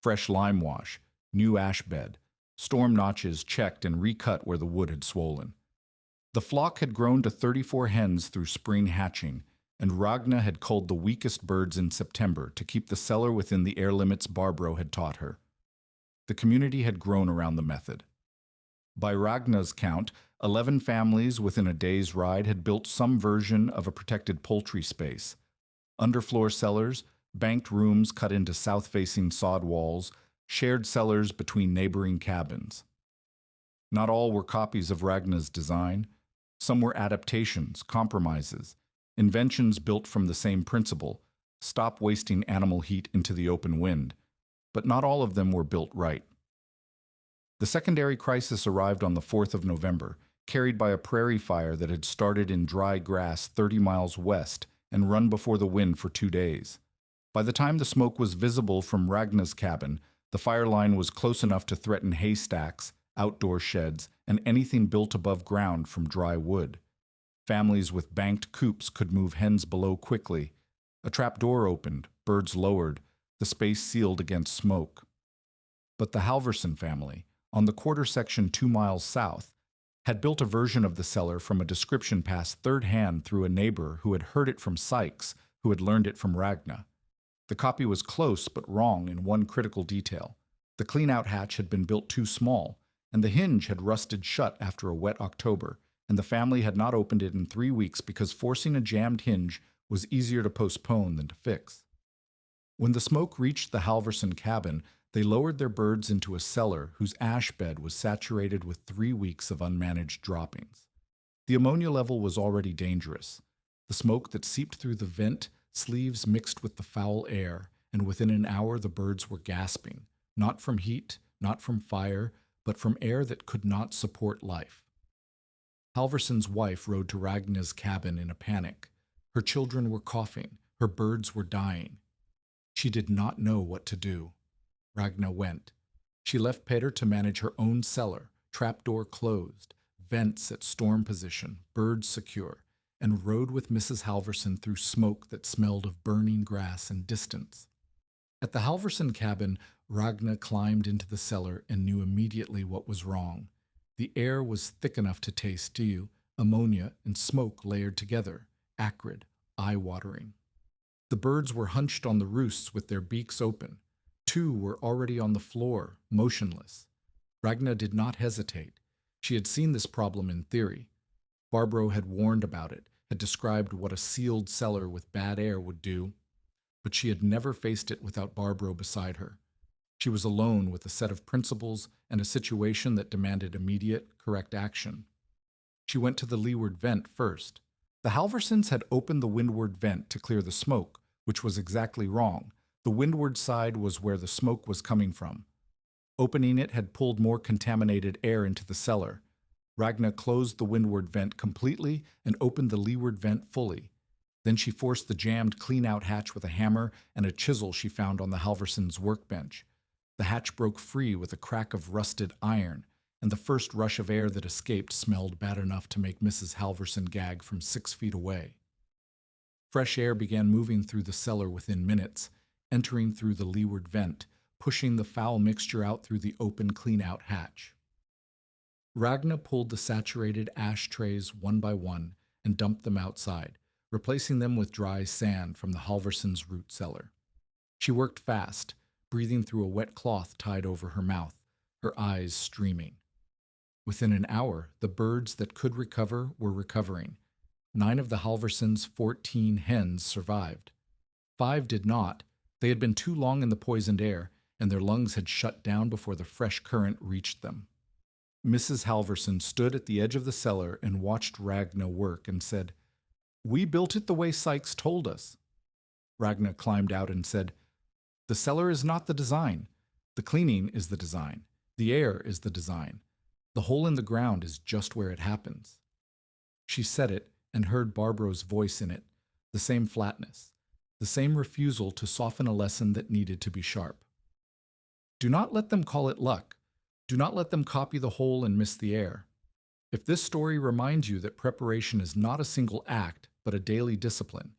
[SPEAKER 1] fresh lime wash, new ash bed, storm notches checked and recut where the wood had swollen. The flock had grown to 34 hens through spring hatching, and Ragna had culled the weakest birds in September to keep the cellar within the air limits Barbro had taught her. The community had grown around the method. By Ragna's count, 11 families within a day's ride had built some version of a protected poultry space. Underfloor cellars, banked rooms cut into south-facing sod walls, shared cellars between neighboring cabins. Not all were copies of Ragna's design. Some were adaptations, compromises, inventions built from the same principle, stop wasting animal heat into the open wind. But not all of them were built right. The secondary crisis arrived on the 4th of November, carried by a prairie fire that had started in dry grass 30 miles west and run before the wind for 2 days. By the time the smoke was visible from Ragna's cabin, the fire line was close enough to threaten haystacks, outdoor sheds, and anything built above ground from dry wood. Families with banked coops could move hens below quickly. A trapdoor opened, birds lowered, the space sealed against smoke. But the Halverson family, on the quarter section 2 miles south, had built a version of the cellar from a description passed third hand through a neighbor who had heard it from Sykes, who had learned it from Ragna. The copy was close but wrong in one critical detail. The clean-out hatch had been built too small, and the hinge had rusted shut after a wet October, and the family had not opened it in 3 weeks because forcing a jammed hinge was easier to postpone than to fix. When the smoke reached the Halverson cabin, they lowered their birds into a cellar whose ash bed was saturated with 3 weeks of unmanaged droppings. The ammonia level was already dangerous. The smoke that seeped through the vent sleeves mixed with the foul air, and within an hour the birds were gasping, not from heat, not from fire, but from air that could not support life. Halverson's wife rode to Ragna's cabin in a panic. Her children were coughing, her birds were dying. She did not know what to do. Ragna went. She left Peter to manage her own cellar, trapdoor closed, vents at storm position, birds secure, and rode with Mrs. Halverson through smoke that smelled of burning grass and distance. At the Halverson cabin, Ragna climbed into the cellar and knew immediately what was wrong. The air was thick enough to taste steel, ammonia, and smoke layered together, acrid, eye-watering. The birds were hunched on the roosts with their beaks open. 2 were already on the floor, motionless. Ragna did not hesitate. She had seen this problem in theory. Barbro had warned about it, had described what a sealed cellar with bad air would do, but she had never faced it without Barbro beside her. She was alone with a set of principles and a situation that demanded immediate, correct action. She went to the leeward vent first. The Halversons had opened the windward vent to clear the smoke, which was exactly wrong. The windward side was where the smoke was coming from. Opening it had pulled more contaminated air into the cellar. Ragna closed the windward vent completely and opened the leeward vent fully. Then she forced the jammed clean-out hatch with a hammer and a chisel she found on the Halversons' workbench. The hatch broke free with a crack of rusted iron, and the first rush of air that escaped smelled bad enough to make Mrs. Halverson gag from 6 feet away.
[SPEAKER 2] Fresh air began moving through the cellar within minutes, entering through the leeward vent, pushing the foul mixture out through the open clean-out hatch. Ragna pulled the saturated ash trays one by one and dumped them outside, replacing them with dry sand from the Halversons' root cellar. She worked fast, breathing through a wet cloth tied over her mouth, her eyes streaming. Within an hour, the birds that could recover were recovering. 9 of the Halversons' 14 hens survived. 5 did not. They had been too long in the poisoned air, and their lungs had shut down before the fresh current reached them. Mrs. Halverson stood at the edge of the cellar and watched Ragna work and said, "We built it the way Sykes told us." Ragna climbed out and said, "The cellar is not the design. The cleaning is the design. The air is the design. The hole in the ground is just where it happens." She said it and heard Barbro's voice in it, the same flatness, the same refusal to soften a lesson that needed to be sharp. Do not let them call it luck. Do not let them copy the hole and miss the air. If this story reminds you that preparation is not a single act, but a daily discipline,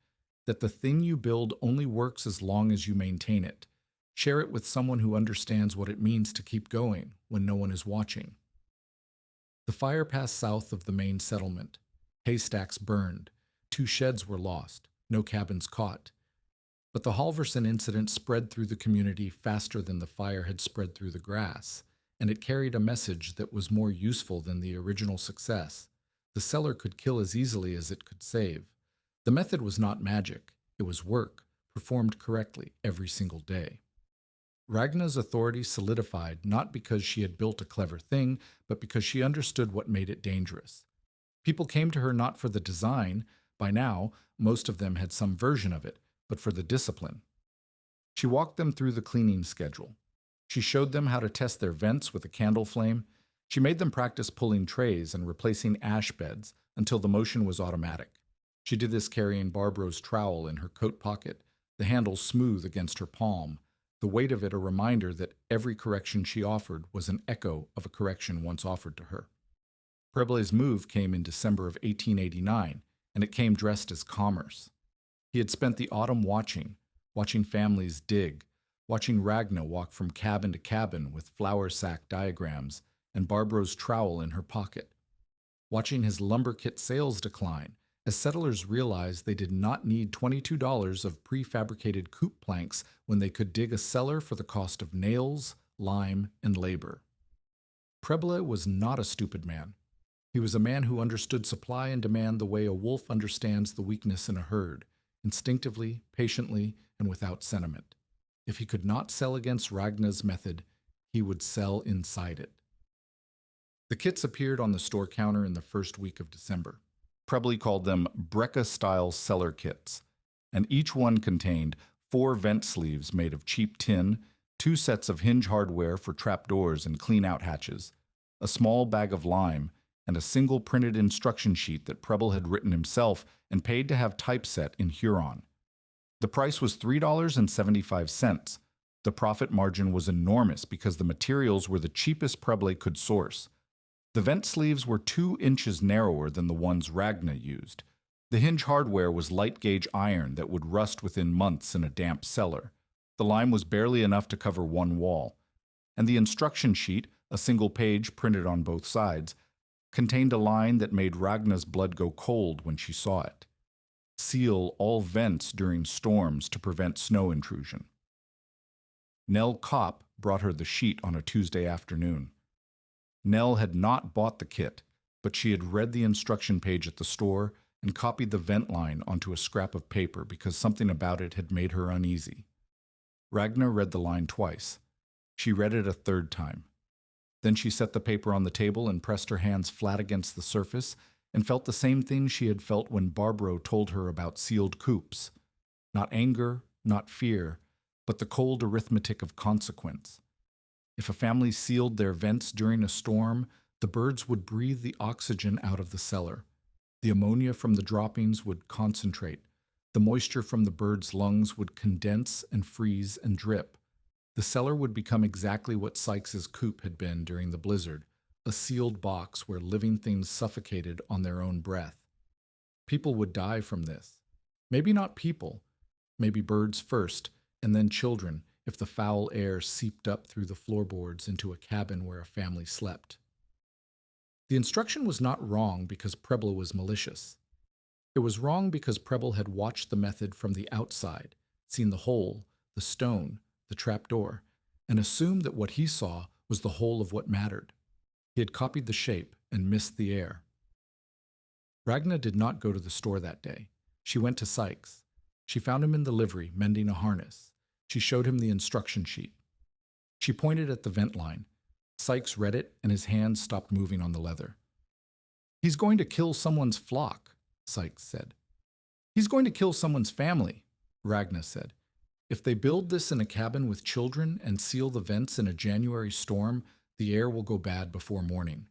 [SPEAKER 2] that the thing you build only works as long as you maintain it, share it with someone who understands what it means to keep going when no one is watching. The fire passed south of the main settlement. Haystacks burned. 2 sheds were lost. No cabins caught. But the Halverson incident spread through the community faster than the fire had spread through the grass, and it carried a message that was more useful than the original success. The cellar could kill as easily as it could save. The method was not magic. It was work, performed correctly every single day. Ragna's authority solidified not because she had built a clever thing, but because she understood what made it dangerous. People came to her not for the design. By now, most of them had some version of it, but for the discipline. She walked them through the cleaning schedule. She showed them how to test their vents with a candle flame. She made them practice pulling trays and replacing ash beds until the motion was automatic. She did this carrying Barbro's trowel in her coat pocket, the handle smooth against her palm, the weight of it a reminder that every correction she offered was an echo of a correction once offered to her. Preble's move came in December of 1889, and it came dressed as commerce. He had spent the autumn watching families dig, watching Ragna walk from cabin to cabin with flour sack diagrams and Barbro's trowel in her pocket, watching his lumber kit sales decline as settlers realized they did not need $22 of prefabricated coop planks when they could dig a cellar for the cost of nails, lime, and labor. Preble was not a stupid man. He was a man who understood supply and demand the way a wolf understands the weakness in a herd, instinctively, patiently, and without sentiment. If he could not sell against Ragna's method, he would sell inside it. The kits appeared on the store counter in the first week of December. Preble called them Brecca-style cellar kits, and each one contained 4 vent sleeves made of cheap tin, 2 sets of hinge hardware for trapdoors and clean-out hatches, a small bag of lime, and a single printed instruction sheet that Preble had written himself and paid to have typeset in Huron. The price was $3.75. The profit margin was enormous because the materials were the cheapest Preble could source. The vent sleeves were 2 inches narrower than the ones Ragna used. The hinge hardware was light-gauge iron that would rust within months in a damp cellar. The lime was barely enough to cover one wall. And the instruction sheet, a single page printed on both sides, contained a line that made Ragna's blood go cold when she saw it. Seal all vents during storms to prevent snow intrusion. Nell Coop brought her the sheet on a Tuesday afternoon. Nell had not bought the kit, but she had read the instruction page at the store and copied the vent line onto a scrap of paper because something about it had made her uneasy. Ragna read the line twice. She read it a 3rd time. Then she set the paper on the table and pressed her hands flat against the surface and felt the same thing she had felt when Barbro told her about sealed coops. Not anger, not fear, but the cold arithmetic of consequence. If a family sealed their vents during a storm, the birds would breathe the oxygen out of the cellar. The ammonia from the droppings would concentrate. The moisture from the birds' lungs would condense and freeze and drip. The cellar would become exactly what Sykes's coop had been during the blizzard, a sealed box where living things suffocated on their own breath. People would die from this.
[SPEAKER 1] Maybe not people, maybe birds first, and then children, if the foul air seeped up through the floorboards into a cabin where a family slept. The instruction was not wrong because Preble was malicious. It was wrong because Preble had watched the method from the outside, seen the hole, the stone, the trapdoor, and assumed that what he saw was the whole of what mattered. He had copied the shape and missed the air. Ragna did not go to the store that day. She went to Sykes. She found him in the livery, mending a harness. She showed him the instruction sheet. She pointed at the vent line. Sykes read it, and his hands stopped moving on the leather. "He's going to kill someone's flock," Sykes said. "He's going to kill someone's family," Ragna said. "If they build this in a cabin with children and seal the vents in a January storm, the air will go bad before morning."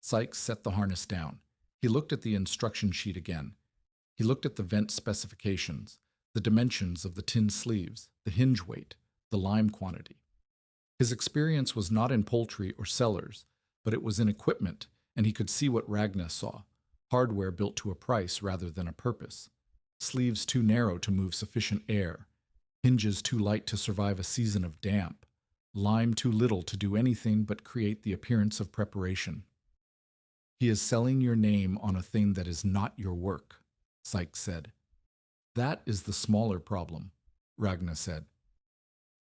[SPEAKER 1] Sykes set the harness down. He looked at the instruction sheet again. He looked at the vent specifications, the dimensions of the tin sleeves, the hinge weight, the lime quantity. His experience was not in poultry or cellars, but it was in equipment, and he could see what Ragna saw: hardware built to a price rather than a purpose, sleeves too narrow to move sufficient air, hinges too light to survive a season of damp, lime too little to do anything but create the appearance of preparation. "He is selling your name on a thing that is not your work," Sykes said. "That is the smaller problem," Ragna said.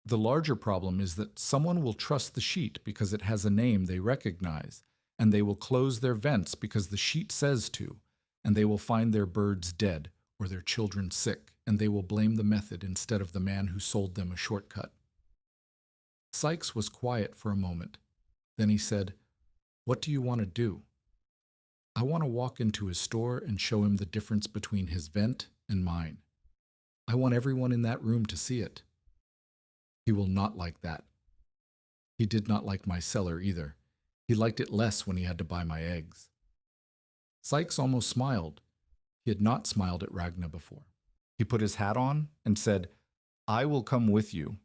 [SPEAKER 1] "The larger problem is that someone will trust the sheet because it has a name they recognize, and they will close their vents because the sheet says to, and they will find their birds dead or their children sick, and they will blame the method instead of the man who sold them a shortcut." Sykes was quiet for a moment. Then he said, "What do you want to do?" "I want to walk into his store and show him the difference between his vent and mine. I want everyone in that room to see it." "He will not like that." "He did not like my cellar either. He liked it less when he had to buy my eggs." Sykes almost smiled. He had not smiled at Ragna before. He put his hat on and said, "I will come with you."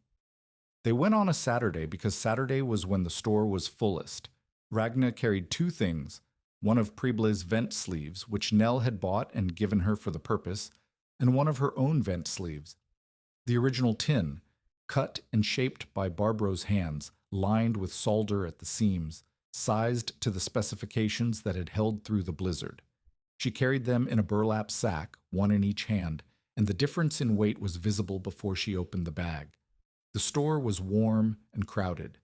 [SPEAKER 1] They went on a Saturday because Saturday was when the store was fullest. Ragna carried two things: one of Preble's vent sleeves, which Nell had bought and given her for the purpose, and one of her own vent sleeves, the original tin, cut and shaped by Barbro's hands, lined with solder at the seams, sized to the specifications that had held through the blizzard. She carried them in a burlap sack, one in each hand, and the difference in weight was visible before she opened the bag. The store was warm and crowded.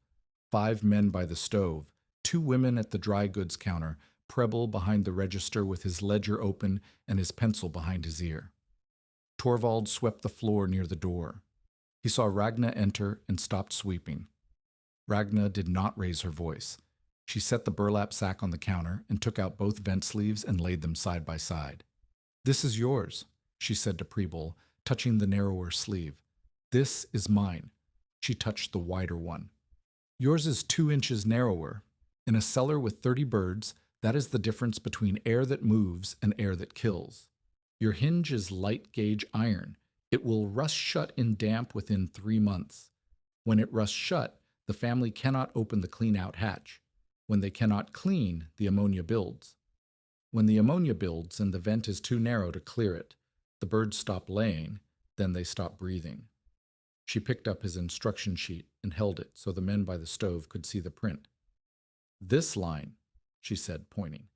[SPEAKER 1] 5 men by the stove, 2 women at the dry goods counter, Preble behind the register with his ledger open and his pencil behind his ear. Torvald swept the floor near the door. He saw Ragna enter and stopped sweeping. Ragna did not raise her voice. She set the burlap sack on the counter and took out both vent sleeves and laid them side by side. "This is yours," she said to Preble, touching the narrower sleeve. "This is mine." She touched the wider one. "Yours is 2 inches narrower. In a cellar with 30 birds, that is the difference between air that moves and air that kills. Your hinge is light gauge iron. It will rust shut in damp within 3 months. When it rusts shut, the family cannot open the clean-out hatch. When they cannot clean, the ammonia builds. When the ammonia builds and the vent is too narrow to clear it, the birds stop laying, then they stop breathing." She picked up his instruction sheet and held it so the men by the stove could see the print. "This line," she said, pointing,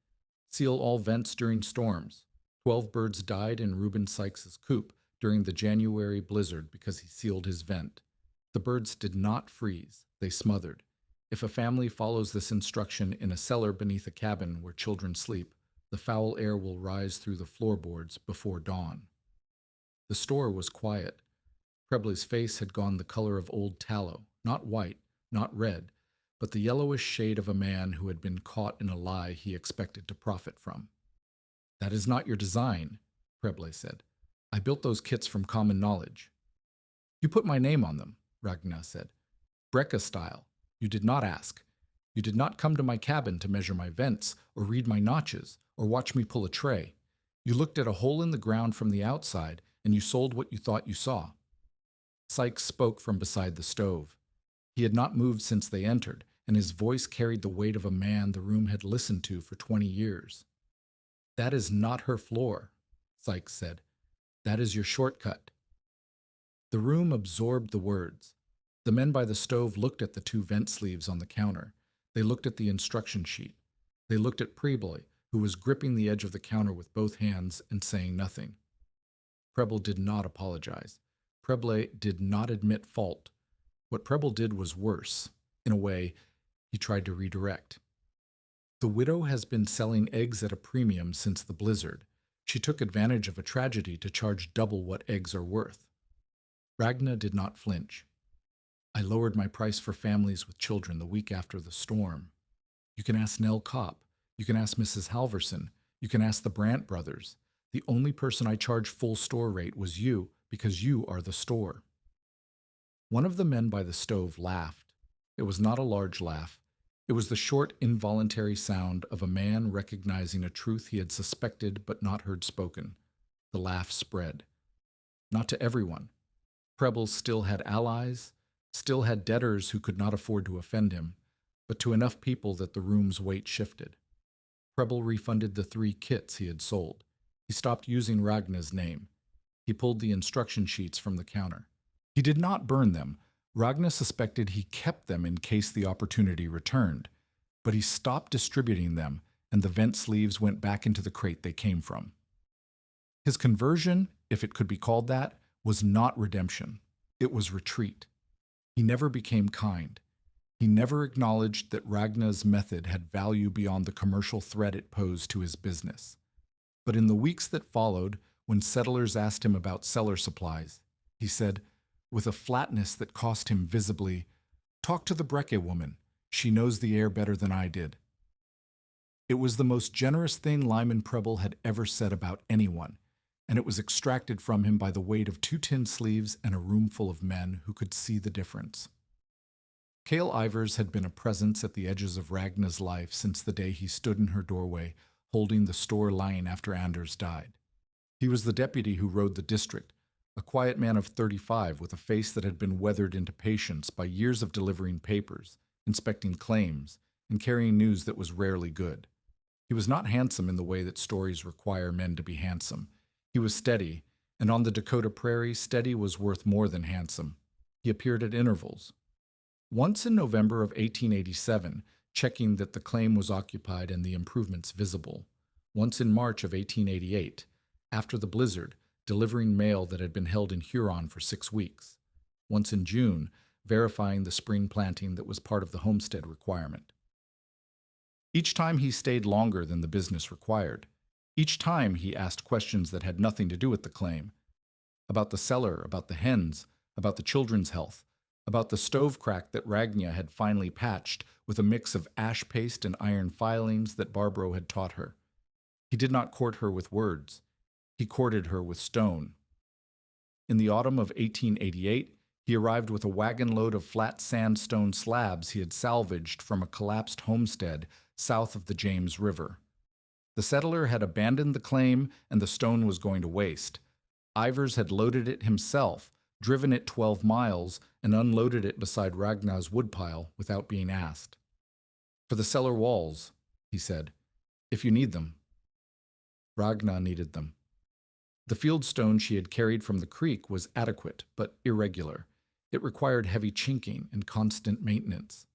[SPEAKER 1] "seal all vents during storms. 12 birds died in Reuben Sykes's coop during the January blizzard because he sealed his vent. The birds did not freeze, they smothered. If a family follows this instruction in a cellar beneath a cabin where children sleep, the foul air will rise through the floorboards before dawn." The store was quiet. Preble's face had gone the color of old tallow, not white, not red, but the yellowish shade of a man who had been caught in a lie he expected to profit from. "That is not your design," Preble said. "I built those kits from common knowledge." "You put my name on them," Ragna said. "Brecca style. You did not ask. You did not come to my cabin to measure my vents, or read my notches, or watch me pull a tray. You looked at a hole in the ground from the outside, and you sold what you thought you saw." Sykes spoke from beside the stove. He had not moved since they entered, and his voice carried the weight of a man the room had listened to for 20 years. "That is not her floor," Sykes said. That is your shortcut." The room absorbed the words. The men by the stove looked at the two vent sleeves on the counter. They looked at the instruction sheet. They looked at Preble, who was gripping the edge of the counter with both hands and saying nothing. Preble did not apologize. Preble did not admit fault. What Preble did was worse. In a way, he tried to redirect. The widow has been selling eggs at a premium since the blizzard. She took advantage of a tragedy to charge double what eggs are worth. Ragna did not flinch. "I lowered my price for families with children the week after the storm. You can ask Nell Copp. You can ask Mrs. Halverson. You can ask the Brandt brothers. The only person I charged full store rate was you, because you are the store." One of the men by the stove laughed. It was not a large laugh. It was the short, involuntary sound of a man recognizing a truth he had suspected but not heard spoken. The laugh spread. Not to everyone. Preble still had allies, still had debtors who could not afford to offend him, but to enough people that the room's weight shifted. Preble refunded the 3 kits he had sold. He stopped using Ragna's name. He pulled the instruction sheets from the counter. He did not burn them. Ragna suspected he kept them in case the opportunity returned, but he stopped distributing them, and the vent sleeves went back into the crate they came from. His conversion, if it could be called that, was not redemption. It was retreat. He never became kind. He never acknowledged that Ragna's method had value beyond the commercial threat it posed to his business. But in the weeks that followed, when settlers asked him about cellar supplies, he said, with a flatness that cost him visibly, "Talk to the Brecke woman. She knows the air better than I did." It was the most generous thing Lyman Preble had ever said about anyone, and it was extracted from him by the weight of 2 tin sleeves and a room full of men who could see the difference. Cale Ivers had been a presence at the edges of Ragna's life since the day he stood in her doorway, holding the store line after Anders died. He was the deputy who rode the district, a quiet man of 35 with a face that had been weathered into patience by years of delivering papers, inspecting claims, and carrying news that was rarely good. He was not handsome in the way that stories require men to be handsome. He was steady, and on the Dakota prairie, steady was worth more than handsome. He appeared at intervals. Once in November of 1887, checking that the claim was occupied and the improvements visible. Once in March of 1888, after the blizzard, delivering mail that had been held in Huron for 6 weeks. Once in June, verifying the spring planting that was part of the homestead requirement. Each time he stayed longer than the business required. Each time he asked questions that had nothing to do with the claim. About the cellar, about the hens, about the children's health, about the stove crack that Ragna had finally patched with a mix of ash paste and iron filings that Barbro had taught her. He did not court her with words. He courted her with stone. In the autumn of 1888, he arrived with a wagon load of flat sandstone slabs he had salvaged from a collapsed homestead south of the James River. The settler had abandoned the claim, and the stone was going to waste. Ivers had loaded it himself, driven it 12 miles, and unloaded it beside Ragna's woodpile without being asked. "For the cellar walls," he said, "if you need them." Ragna needed them. The field stone she had carried from the creek was adequate, but irregular. It required heavy chinking and constant maintenance.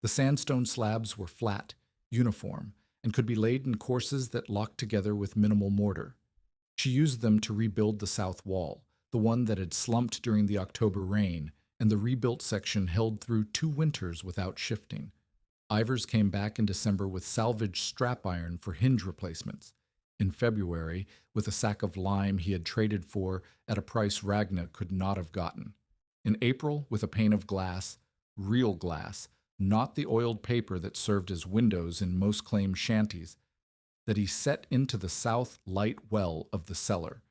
[SPEAKER 1] The sandstone slabs were flat, uniform, and could be laid in courses that locked together with minimal mortar. She used them to rebuild the south wall, the one that had slumped during the October rain, and the rebuilt section held through 2 winters without shifting. Ivers came back in December with salvaged strap iron for hinge replacements. In February, with a sack of lime he had traded for at a price Ragna could not have gotten. In April, with a pane of glass, real glass, not the oiled paper that served as windows in most claim shanties, that he set into the south light well of the cellar,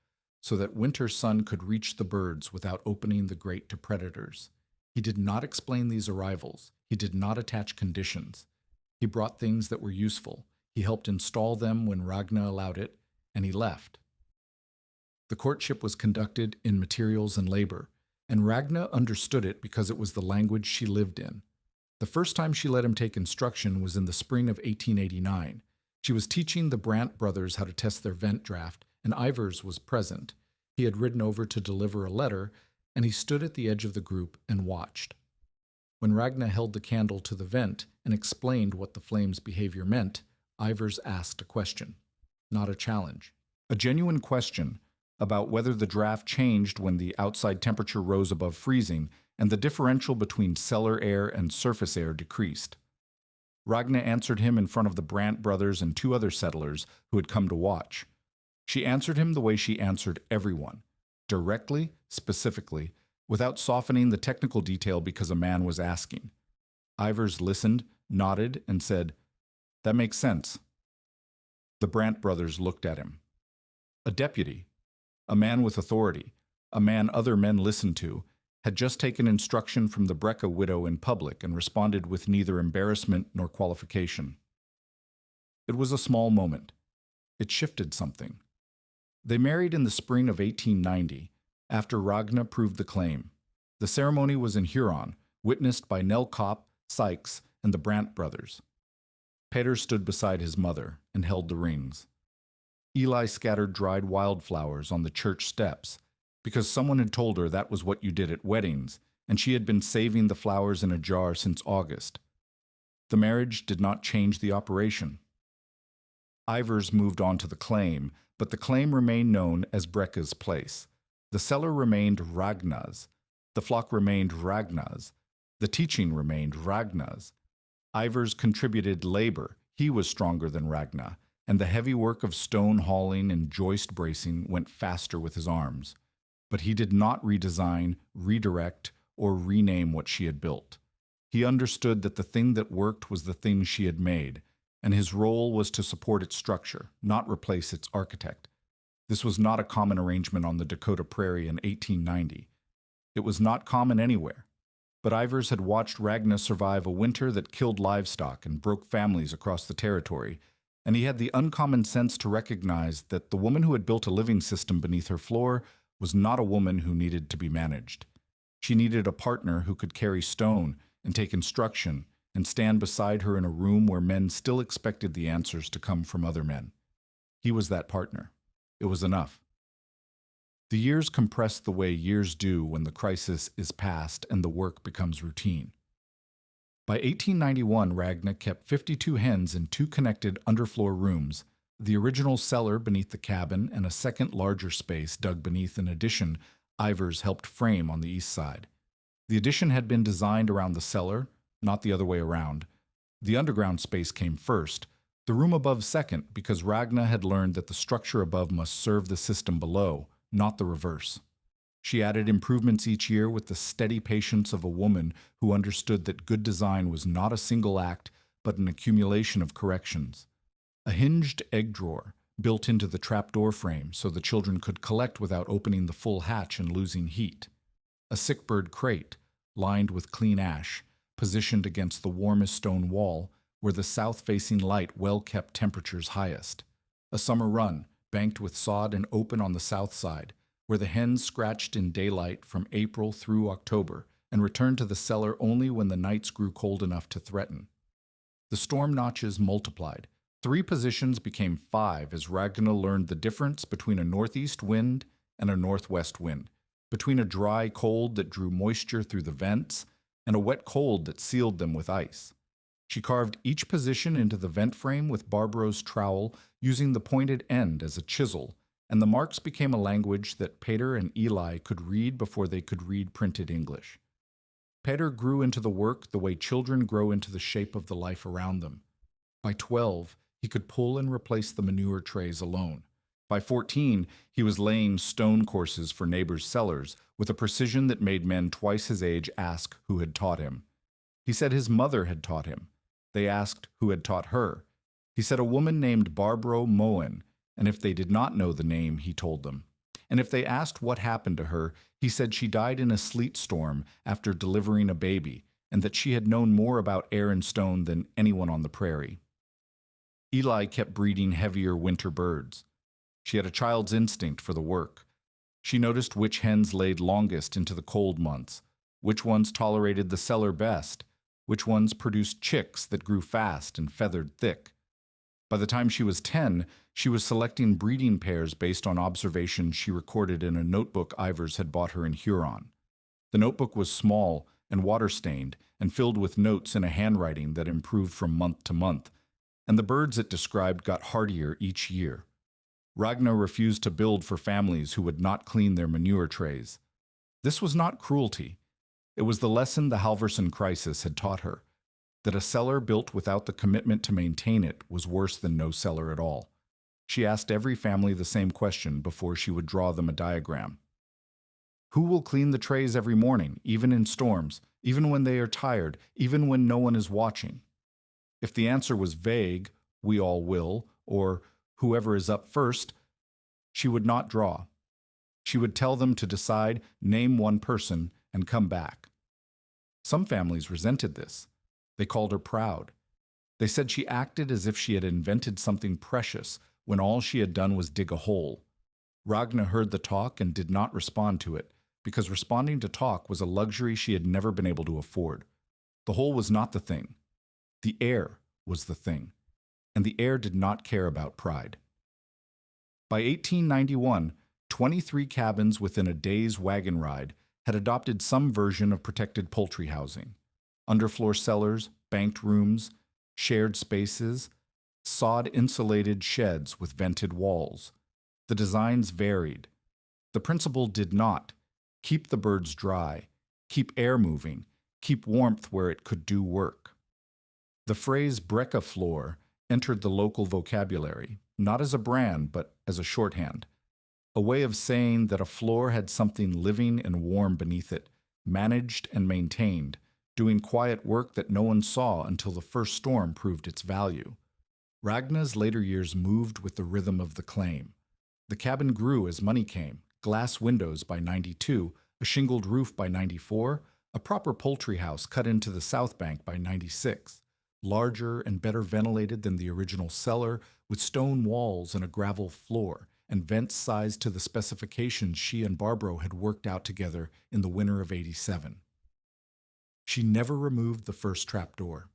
[SPEAKER 1] so that winter sun could reach the birds without opening the grate to predators. He did not explain these arrivals. He did not attach conditions. He brought things that were useful. He helped install them when Ragna allowed it, and he left. The courtship was conducted in materials and labor, and Ragna understood it because it was the language she lived in. The first time she let him take instruction was in the spring of 1889. She was teaching the Brandt brothers how to test their vent draft, and Ivers was present. He had ridden over to deliver a letter, and he stood at the edge of the group and watched. When Ragna held the candle to the vent and explained what the flame's behavior meant, Ivers asked a question, not a challenge. A genuine question about whether the draft changed when the outside temperature rose above freezing and the differential between cellar air and surface air decreased. Ragna answered him in front of the Brandt brothers and two other settlers who had come to watch. She answered him the way she answered everyone, directly, specifically, without softening the technical detail because a man was asking. Ivers listened, nodded, and said, "That makes sense." The Brandt brothers looked at him. A deputy, a man with authority, a man other men listened to, had just taken instruction from the Brecka widow in public and responded with neither embarrassment nor qualification. It was a small moment. It shifted something. They married in the spring of 1890, after Ragna proved the claim. The ceremony was in Huron, witnessed by Nell Copp, Sykes, and the Brandt brothers. Peter stood beside his mother and held the rings. Eli scattered dried wildflowers on the church steps, because someone had told her that was what you did at weddings, and she had been saving the flowers in a jar since August. The marriage did not change the operation. Ivers moved on to the claim, but the claim remained known as Brecka's place. The cellar remained Ragna's. The flock remained Ragna's. The teaching remained Ragna's. Ivers contributed labor. He was stronger than Ragna, and the heavy work of stone hauling and joist bracing went faster with his arms. But he did not redesign, redirect, or rename what she had built. He understood that the thing that worked was the thing she had made, and his role was to support its structure, not replace its architect. This was not a common arrangement on the Dakota Prairie in 1890. It was not common anywhere. But Ivers had watched Ragna survive a winter that killed livestock and broke families across the territory, and he had the uncommon sense to recognize that the woman who had built a living system beneath her floor was not a woman who needed to be managed. She needed a partner who could carry stone and take instruction and stand beside her in a room where men still expected the answers to come from other men. He was that partner. It was enough. The years compressed the way years do when the crisis is past and the work becomes routine. By 1891, Ragna kept 52 hens in two connected underfloor rooms, the original cellar beneath the cabin and a second larger space dug beneath an addition Ivers helped frame on the east side. The addition had been designed around the cellar, not the other way around. The underground space came first, the room above second, because Ragna had learned that the structure above must serve the system below, not the reverse. She added improvements each year with the steady patience of a woman who understood that good design was not a single act, but an accumulation of corrections. A hinged egg drawer, built into the trapdoor frame so the children could collect without opening the full hatch and losing heat. A sick bird crate, lined with clean ash, positioned against the warmest stone wall, where the south-facing light well kept temperatures highest. A summer run, banked with sod and open on the south side, where the hens scratched in daylight from April through October and returned to the cellar only when the nights grew cold enough to threaten. The storm notches multiplied. 3 positions became 5 as Ragna learned the difference between a northeast wind and a northwest wind, between a dry cold that drew moisture through the vents and a wet cold that sealed them with ice. She carved each position into the vent frame with Barbro's trowel, using the pointed end as a chisel, and the marks became a language that Peter and Eli could read before they could read printed English. Peter grew into the work the way children grow into the shape of the life around them. By 12, he could pull and replace the manure trays alone. By 14, he was laying stone courses for neighbors' cellars with a precision that made men twice his age ask who had taught him. He said his mother had taught him. They asked who had taught her. He said a woman named Barbro Moen, and if they did not know the name, he told them. And if they asked what happened to her, he said she died in a sleet storm after delivering a baby, and that she had known more about air and stone than anyone on the prairie. Eli kept breeding heavier winter birds. She had a child's instinct for the work. She noticed which hens laid longest into the cold months, which ones tolerated the cellar best, which ones produced chicks that grew fast and feathered thick. By the time she was 10, she was selecting breeding pairs based on observations she recorded in a notebook Ivers had bought her in Huron. The notebook was small and water-stained and filled with notes in a handwriting that improved from month to month, and the birds it described got hardier each year. Ragna refused to build for families who would not clean their manure trays. This was not cruelty. It was the lesson the Halverson crisis had taught her, that a cellar built without the commitment to maintain it was worse than no cellar at all. She asked every family the same question before she would draw them a diagram. Who will clean the trays every morning, even in storms, even when they are tired, even when no one is watching? If the answer was vague, we all will, or whoever is up first, she would not draw. She would tell them to decide, name one person, and come back. Some families resented this. They called her proud. They said she acted as if she had invented something precious when all she had done was dig a hole. Ragna heard the talk and did not respond to it, because responding to talk was a luxury she had never been able to afford. The hole was not the thing. The air was the thing, and the air did not care about pride. By 1891, 23 cabins within a day's wagon ride had adopted some version of protected poultry housing. Underfloor cellars, banked rooms, shared spaces, sod-insulated sheds with vented walls. The designs varied. The principle did not keep the birds dry, keep air moving, keep warmth where it could do work. The phrase brecca floor entered the local vocabulary, not as a brand, but as a shorthand, a way of saying that a floor had something living and warm beneath it, managed and maintained, doing quiet work that no one saw until the first storm proved its value. Ragna's later years moved with the rhythm of the claim. The cabin grew as money came, glass windows by 92, a shingled roof by 94, a proper poultry house cut into the south bank by 96, larger and better ventilated than the original cellar, with stone walls and a gravel floor, and vents sized to the specifications she and Barbro had worked out together in the winter of '87. She never removed the first trapdoor.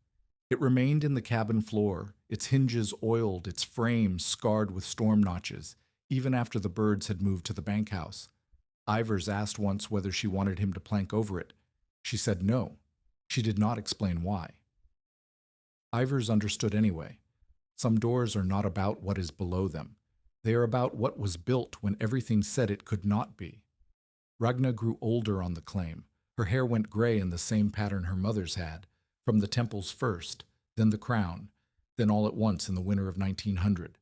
[SPEAKER 1] It remained in the cabin floor, its hinges oiled, its frame scarred with storm notches, even after the birds had moved to the bank house. Ivers asked once whether she wanted him to plank over it. She said no. She did not explain why. Ivers understood anyway. Some doors are not about what is below them. They are about what was built when everything said it could not be. Ragna grew older on the claim. Her hair went gray in the same pattern her mother's had, from the temples first, then the crown, then all at once in the winter of 1900.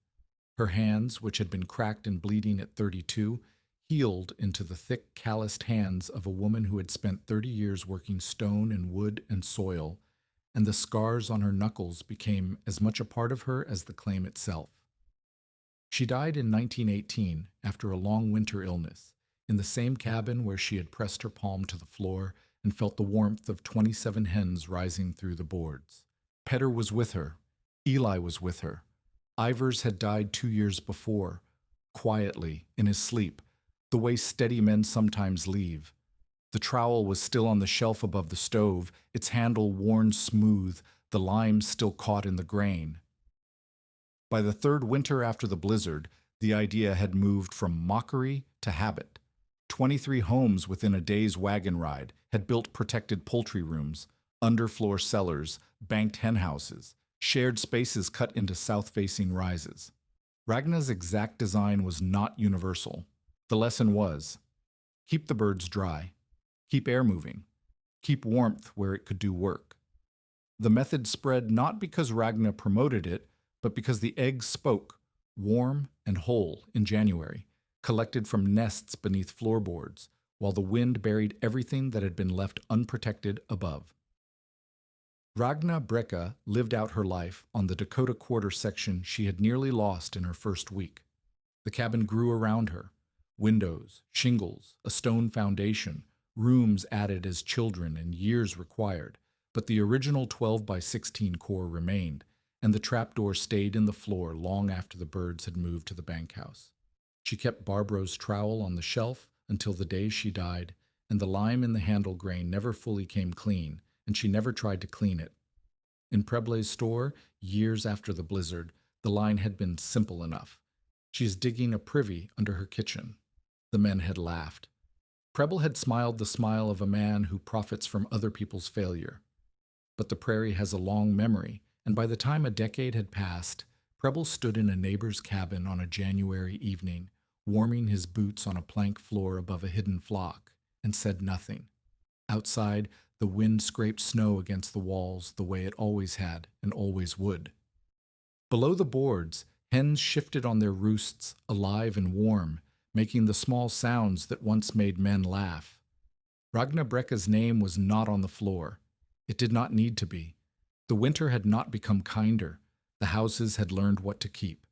[SPEAKER 1] Her hands, which had been cracked and bleeding at 32, healed into the thick, calloused hands of a woman who had spent 30 years working stone and wood and soil, and the scars on her knuckles became as much a part of her as the claim itself. She died in 1918 after a long winter illness, in the same cabin where she had pressed her palm to the floor and felt the warmth of 27 hens rising through the boards. Petter was with her. Eli was with her. Ivers had died 2 years before, quietly, in his sleep, the way steady men sometimes leave. The trowel was still on the shelf above the stove, its handle worn smooth, the lime still caught in the grain. By the third winter after the blizzard, the idea had moved from mockery to habit. 23 homes within a day's wagon ride had built protected poultry rooms, underfloor cellars, banked hen houses, shared spaces cut into south-facing rises. Ragna's exact design was not universal. The lesson was, keep the birds dry, keep air moving, keep warmth where it could do work. The method spread not because Ragna promoted it, but because the eggs spoke, warm and whole, in January, collected from nests beneath floorboards, while the wind buried everything that had been left unprotected above. Ragna Brecka lived out her life on the Dakota Quarter section she had nearly lost in her first week. The cabin grew around her. Windows, shingles, a stone foundation, rooms added as children and years required, but the original 12 by 16 core remained, and the trapdoor stayed in the floor long after the birds had moved to the bank house. She kept Barbro's trowel on the shelf until the day she died, and the lime in the handle grain never fully came clean, and she never tried to clean it. In Preble's store, years after the blizzard, The line had been simple enough. She is digging a privy under her kitchen. The men had laughed. Preble had smiled the smile of a man who profits from other people's failure. But the prairie has a long memory, and by the time a decade had passed, Preble stood in a neighbor's cabin on a January evening, warming his boots on a plank floor above a hidden flock, and said nothing. Outside, the wind scraped snow against the walls the way it always had and always would. Below the boards, hens shifted on their roosts, alive and warm, making the small sounds that once made men laugh. Ragna Brekka's name was not on the floor. It did not need to be. The winter had not become kinder. The houses had learned what to keep.